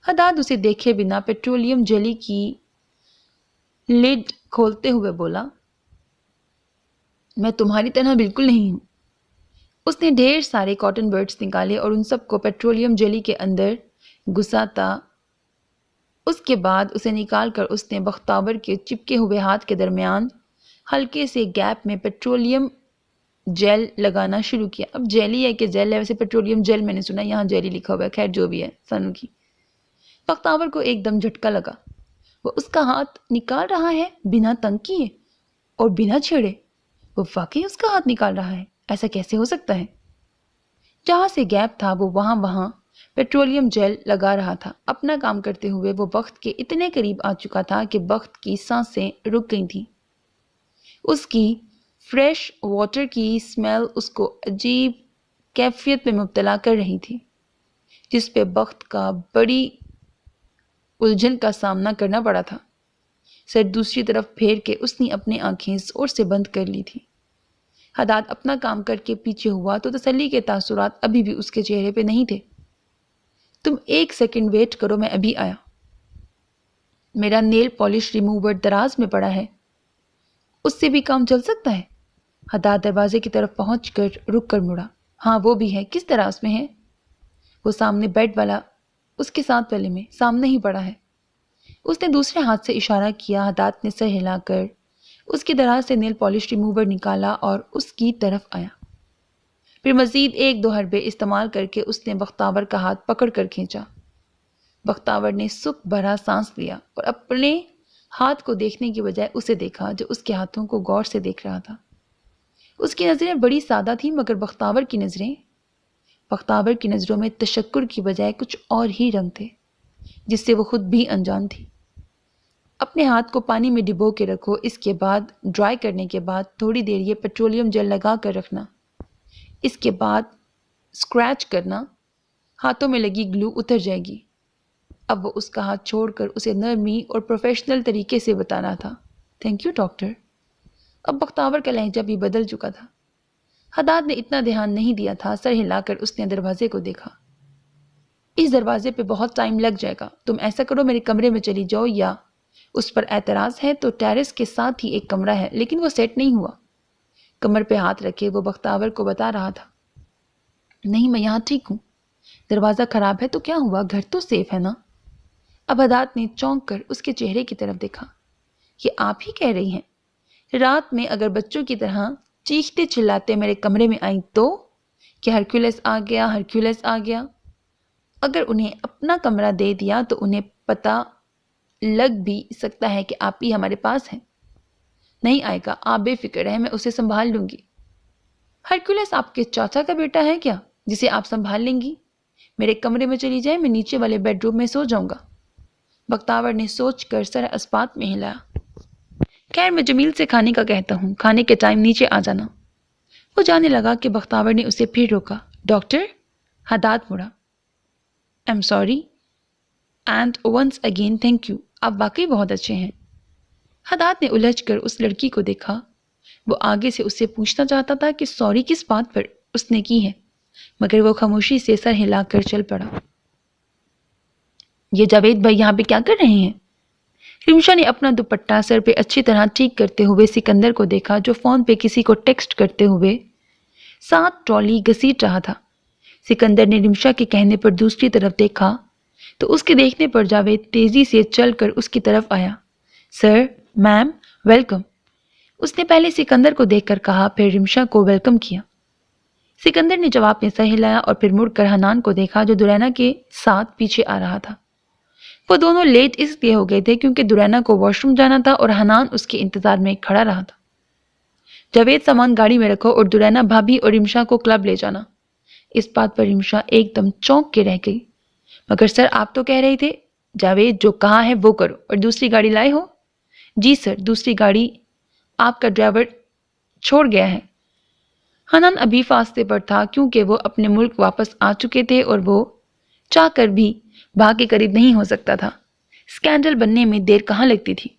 حداد اسے دیکھے بنا پیٹرولیم جیلی کی لڈ کھولتے ہوئے بولا، میں تمہاری طرح بالکل نہیں ہوں۔ اس نے ڈھیر سارے کاٹن برڈز نکالے اور ان سب کو پیٹرولیم جیلی کے اندر گھساتا۔ اس کے بعد اسے نکال کر اس نے بختاور کے چپکے ہوئے ہاتھ کے درمیان ہلکے سے گیپ میں پیٹرولیم جیل لگانا شروع کیا۔ اب جیلی ہے کہ جیل ہے، ویسے پیٹرولیم جیل میں نے سنا، یہاں جیلی لکھا ہوا ہے، خیر جو بھی ہے سانو کی۔ بختاور کو ایک دم جھٹکا لگا۔ وہ اس کا ہاتھ نکال رہا ہے بنا تنگ کیے اور بنا چھیڑے۔ وہ واقعی اس کا ہاتھ نکال رہا ہے، ایسا کیسے ہو سکتا ہے؟ جہاں سے گیپ تھا وہ وہاں پیٹرولیم جیل لگا رہا تھا۔ اپنا کام کرتے ہوئے وہ بخت کے اتنے قریب آ چکا تھا کہ بخت کی سانسیں رک گئی تھیں۔ اس کی فریش واٹر کی سمیل اس کو عجیب کیفیت میں مبتلا کر رہی تھی، جس پہ بخت کا بڑی الجھن کا سامنا کرنا پڑا تھا۔ سر دوسری طرف پھیر کے اس نے اپنی آنکھیں زور سے بند کر لی تھی۔ حداد اپنا کام کر کے پیچھے ہوا تو تسلی کے تاثرات ابھی بھی اس کے چہرے پہ نہیں تھے۔ تم ایک سیکنڈ ویٹ کرو، میں ابھی آیا۔ میرا نیل پالش ریموور دراز میں پڑا ہے، اس سے بھی کام چل سکتا ہے؟ حداد دروازے کی طرف پہنچ کر رک کر مڑا۔ ہاں وہ بھی ہے، کس دراز میں ہے؟ وہ سامنے بیڈ والا، اس کے ساتھ والے میں، سامنے ہی پڑا ہے۔ اس نے دوسرے ہاتھ سے اشارہ کیا۔ حداد نے سر ہلا کر اس کی دراز سے نیل پالش ریموور نکالا اور اس کی طرف آیا۔ پھر مزید ایک دو حربے استعمال کر کے اس نے بختاور کا ہاتھ پکڑ کر کھینچا۔ بختاور نے سکھ بھرا سانس لیا اور اپنے ہاتھ کو دیکھنے کی بجائے اسے دیکھا جو اس کے ہاتھوں کو غور سے دیکھ رہا تھا۔ اس کی نظریں بڑی سادہ تھیں، مگر بختاور کی نظروں میں تشکر کی بجائے کچھ اور ہی رنگ تھے جس سے وہ خود بھی انجان تھی۔ اپنے ہاتھ کو پانی میں ڈبو کے رکھو، اس کے بعد ڈرائی کرنے کے بعد تھوڑی دیر یہ پیٹرولیم جیل لگا کر رکھنا، اس کے بعد اسکریچ کرنا، ہاتھوں میں لگی گلو اتر جائے گی۔ اب وہ اس کا ہاتھ چھوڑ کر اسے نرمی اور پروفیشنل طریقے سے بتانا تھا۔ Thank you doctor. اب بختاور کا لہجہ بھی بدل چکا تھا۔ حداد نے اتنا دھیان نہیں دیا تھا۔ سر ہلا کر اس نے دروازے کو دیکھا۔ اس دروازے پہ بہت ٹائم لگ جائے گا، تم ایسا کرو میرے کمرے میں چلی جاؤ، یا اس پر اعتراض ہے تو ٹیرس کے ساتھ ہی ایک کمرہ ہے لیکن وہ سیٹ نہیں ہوا۔ کمر پہ ہاتھ رکھے وہ بختاور کو بتا رہا تھا، نہیں میں یہاں ٹھیک ہوں، دروازہ خراب ہے تو کیا ہوا، گھر تو سیف ہے نا؟ اب حداد نے چونک کر اس کے چہرے کی طرف دیکھا۔ یہ آپ ہی کہہ رہی ہیں رات میں اگر بچوں کی طرح چیختے چلاتے میرے کمرے میں آئیں تو کہ ہرکیولس آ گیا؟ اگر انہیں اپنا کمرہ دے دیا تو انہیں پتہ لگ بھی سکتا ہے کہ آپ ہی ہمارے پاس ہیں۔ نہیں آئے گا، آپ بے فکر رہیں، میں اسے سنبھال لوں گی۔ ہرکیولس آپ کے چاچا کا بیٹا ہے کیا جسے آپ سنبھال لیں گی؟ میرے کمرے میں چلی جائیں، میں نیچے والے بیڈ روم میں سو جاؤں گا۔ بختاور نے سوچ کر سر اسپات میں ہلایا۔ خیر میں جمیل سے کھانے کا کہتا ہوں، کھانے کے ٹائم نیچے آ جانا۔ وہ جانے لگا کہ بختاور نے اسے پھر روکا۔ Doctor? Haddad مڑا۔ I'm sorry and once again thank you، آپ واقعی بہت اچھے ہیں۔ حداد نے الجھ کر اس لڑکی کو دیکھا۔ وہ آگے سے اس سے پوچھنا چاہتا تھا کہ سوری کس بات پر اس نے کی ہے، مگر وہ خاموشی سے سر ہلا کر چل پڑا۔ یہ جاوید بھائی یہاں پہ کیا کر رہے ہیں؟ رمشا نے اپنا دوپٹہ سر پہ اچھی طرح ٹھیک کرتے ہوئے سکندر کو دیکھا جو فون پہ کسی کو ٹیکسٹ کرتے ہوئے ساتھ ٹرالی گھسیٹ رہا تھا۔ سکندر نے رمشا کے کہنے پر دوسری طرف دیکھا تو اس کے دیکھنے پر جاوید تیزی سے چل کر اس کی طرف آیا۔ سر، میم، ویلکم۔ اس نے پہلے سکندر کو دیکھ کر کہا، پھر رمشا کو ویلکم کیا۔ سکندر نے جواب میں سر ہلایا اور پھر مڑ کر حنان کو دیکھا جو دورینا کے ساتھ پیچھے آ رہا تھا۔ وہ دونوں لیٹ اس لیے ہو گئے تھے کیونکہ دورینا کو واش روم جانا تھا اور حنان اس کے انتظار میں کھڑا رہا تھا۔ جاوید سامان گاڑی میں رکھو اور دورینا بھابھی اور رمشا کو کلب لے جانا۔ اس بات پر رمشا ایک دم چونک کے رہ گئی۔ مگر سر آپ تو کہہ رہے تھے جاوید جو کہا ہے وہ کرو، اور دوسری گاڑی لائے ہو؟ جی سر، دوسری گاڑی آپ کا ڈرائیور چھوڑ گیا ہے۔ حنان ابھی فاصلے پر تھا کیونکہ وہ اپنے ملک واپس آ چکے تھے اور وہ چاہ کر بھی بھاگ کے قریب نہیں ہو سکتا تھا۔ اسکینڈل بننے میں دیر کہاں لگتی تھی؟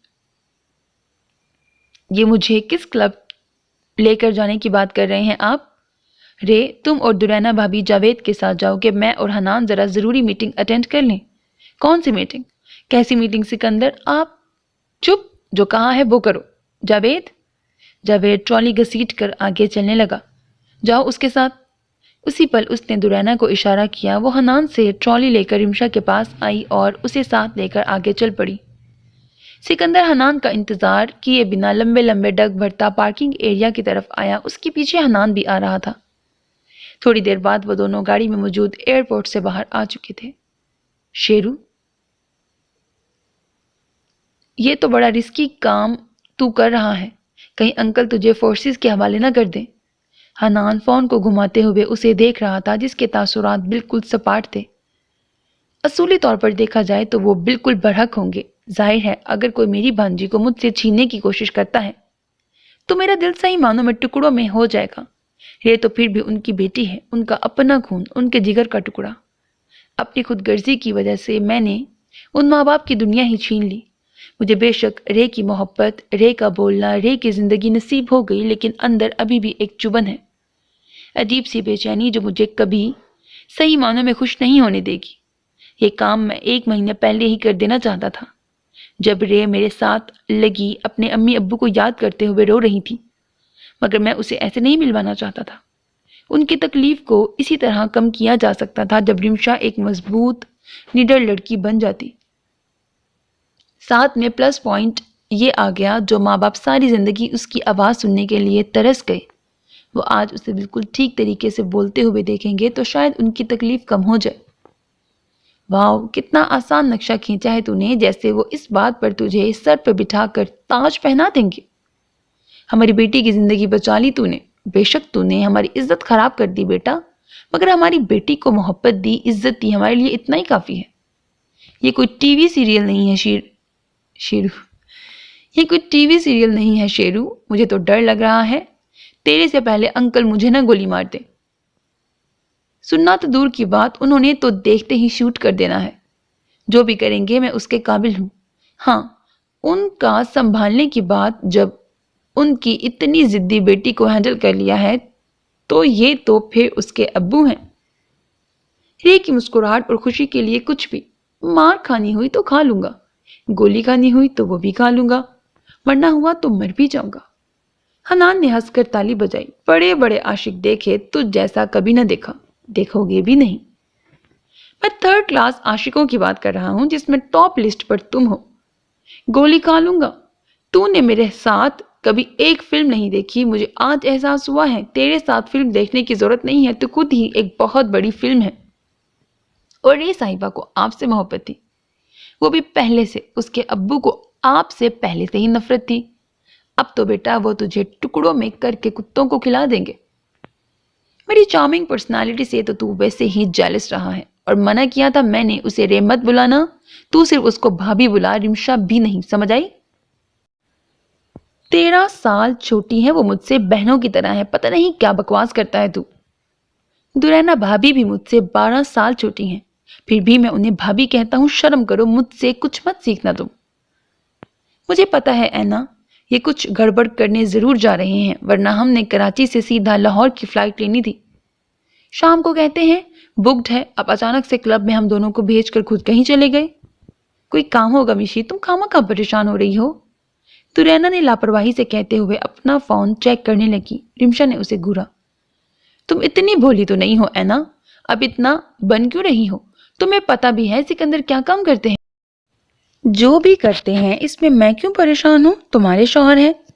یہ مجھے کس کلب لے کر جانے کی بات کر رہے ہیں آپ؟ رے، تم اور دورینا بھابھی جاوید کے ساتھ جاؤ کہ میں اور حنان ذرا ضروری میٹنگ اٹینڈ کر لیں۔ کون سی میٹنگ؟ کیسی میٹنگ سکندر؟ آپ چپ، جو کہا ہے وہ کرو۔ جاوید ٹرالی گھسیٹ کر آگے چلنے لگا۔ جاؤ اس کے ساتھ۔ اسی پل اس نے دورینا کو اشارہ کیا۔ وہ حنان سے ٹرالی لے کر رمشا کے پاس آئی اور اسے ساتھ لے کر آگے چل پڑی۔ سکندر حنان کا انتظار کیے بنا لمبے لمبے ڈگ بھرتا پارکنگ ایریا کی طرف آیا۔ اس کے پیچھے حنان بھی آ رہا تھا۔ تھوڑی دیر بعد وہ دونوں گاڑی میں موجود ایئرپورٹ سے باہر آ چکے تھے۔ شیرو، یہ تو بڑا رسکی کام تو کر رہا ہے، کہیں انکل تجھے فورسز کے حوالے نہ کر دیں۔ حنان فون کو گھماتے ہوئے اسے دیکھ رہا تھا جس کے تاثرات بالکل سپاٹ تھے۔ اصولی طور پر دیکھا جائے تو وہ بالکل برحق ہوں گے۔ ظاہر ہے اگر کوئی میری بھانجی کو مجھ سے چھیننے کی کوشش کرتا ہے تو میرا دل صحیح معنوں میں ٹکڑوں میں ہو جائے گا۔ یہ تو پھر بھی ان کی بیٹی ہے، ان کا اپنا خون، ان کے جگر کا ٹکڑا۔ اپنی خود غرضی کی وجہ سے میں نے ان ماں باپ کی دنیا ہی چھین لی۔ مجھے بے شک رے کی محبت، رے کا بولنا، رے کی زندگی نصیب ہو گئی، لیکن اندر ابھی بھی ایک چبھن ہے، عجیب سی بے چینی جو مجھے کبھی صحیح معنوں میں خوش نہیں ہونے دے گی۔ یہ کام میں 1 مہینہ پہلے ہی کر دینا چاہتا تھا، جب رے میرے ساتھ لگی اپنے امی ابو کو یاد کرتے ہوئے رو رہی تھی، مگر میں اسے ایسے نہیں ملوانا چاہتا تھا۔ ان کی تکلیف کو اسی طرح کم کیا جا سکتا تھا جب رمشا ایک مضبوط نڈر لڑکی بن جاتی۔ ساتھ میں پلس پوائنٹ یہ آ گیا جو ماں باپ ساری زندگی اس کی آواز سننے کے لیے ترس گئے، وہ آج اسے بالکل ٹھیک طریقے سے بولتے ہوئے دیکھیں گے تو شاید ان کی تکلیف کم ہو جائے۔ واؤ، کتنا آسان نقشہ کھینچا ہے تو نے، جیسے وہ اس بات پر تجھے سر پہ بٹھا کر تاج پہنا دیں گے۔ ہماری بیٹی کی زندگی بچا لی تو نے۔ بے شک تو نے ہماری عزت خراب کر دی بیٹا، مگر ہماری بیٹی کو محبت دی، عزت دی، ہمارے لیے اتنا ہی کافی ہے۔ یہ کوئی ٹی وی سیریل نہیں ہے شیرو، یہ کوئی ٹی وی سیریل نہیں ہے شیرو، مجھے تو ڈر لگ رہا ہے تیرے سے پہلے انکل مجھے نہ گولی مار دے۔ سننا تو دور کی بات، انہوں نے تو دیکھتے ہی شوٹ کر دینا ہے۔ جو بھی کریں گے میں اس کے قابل ہوں۔ ہاں، ان کا سنبھالنے کی بات، جب ان کی اتنی ضدی بیٹی کو ہینڈل کر لیا ہے تو یہ تو پھر اس کے ابو ہیں۔ رے کی مسکراہٹ اور خوشی کے لیے کچھ بھی، مار کھانی ہوئی تو کھا لوں گا، گولی کھانی ہوئی تو وہ بھی کھا لوں گا، مرنا ہوا تو مر بھی جاؤں گا۔ حنان نے ہنس کر تالی بجائی۔ بڑے بڑے عاشق دیکھے، تجھ جیسا کبھی نہ دیکھا، دیکھو گے بھی نہیں۔ میں 3rd کلاس عاشقوں کی بات کر رہا ہوں جس میں ٹاپ لسٹ پر تم ہو۔ گولی کھا لوں گا؟ تو نے میرے ساتھ کبھی ایک فلم نہیں دیکھی، مجھے آج احساس ہوا ہے تیرے ساتھ فلم دیکھنے کی ضرورت نہیں ہے، تو خود ہی ایک بہت بڑی فلم ہے۔ اور رے صاحبہ کو آپ سے محبت تھی، وہ بھی پہلے سے، اس کے ابو کو آپ سے پہلے سے ہی نفرت تھی۔ اب تو بیٹا وہ تجھے ٹکڑوں میں کر کے کتوں کو کھلا دیں گے۔ میری چارمنگ پرسنالٹی سے تو ویسے ہی جیلس رہا ہے، اور منع کیا تھا میں نے اسے رے مت بلانا، تو صرف اس کو بھابھی بلا، رمشا بھی نہیں، سمجھ آئی؟ 13 سال چھوٹی ہے وہ مجھ سے، بہنوں کی طرح ہے، پتہ نہیں کیا بکواس کرتا ہے تو۔ دورینا بھابھی بھی مجھ سے 12 سال چھوٹی ہیں، پھر بھی میں انہیں بھابھی کہتا ہوں، شرم کرو، مجھ سے کچھ مت سیکھنا تم۔ مجھے پتا ہے اینا، یہ کچھ گڑبڑ کرنے ضرور جا رہے ہیں، ورنہ ہم نے کراچی سے سیدھا لاہور کی فلائٹ لینی تھی۔ شام کو کہتے ہیں بکڈ ہے، اب اچانک سے کلب میں ہم دونوں کو بھیج کر خود کہیں چلے گئے۔ کوئی کام ہوگا مشی، تم خامخواہ پریشان ہو رہی ہو، دورینا نے لاپرواہی سے کہتے ہوئے اپنا فون چیک کرنے لگی۔ رمشا نے اسے گھورا۔ تم اتنی بھولی تو نہیں ہو اینا، اب اتنا بن کیوں رہی ہو؟ تمہیں پتا بھی ہے سکندر کیا کام کرتے ہیں؟ جو بھی کرتے ہیں اس میں میں کیوں پریشان ہوں، تمہارے شوہر ہیں۔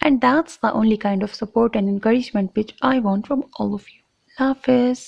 And that's the only kind of support and encouragement which I want from all of you. Allah Hafiz.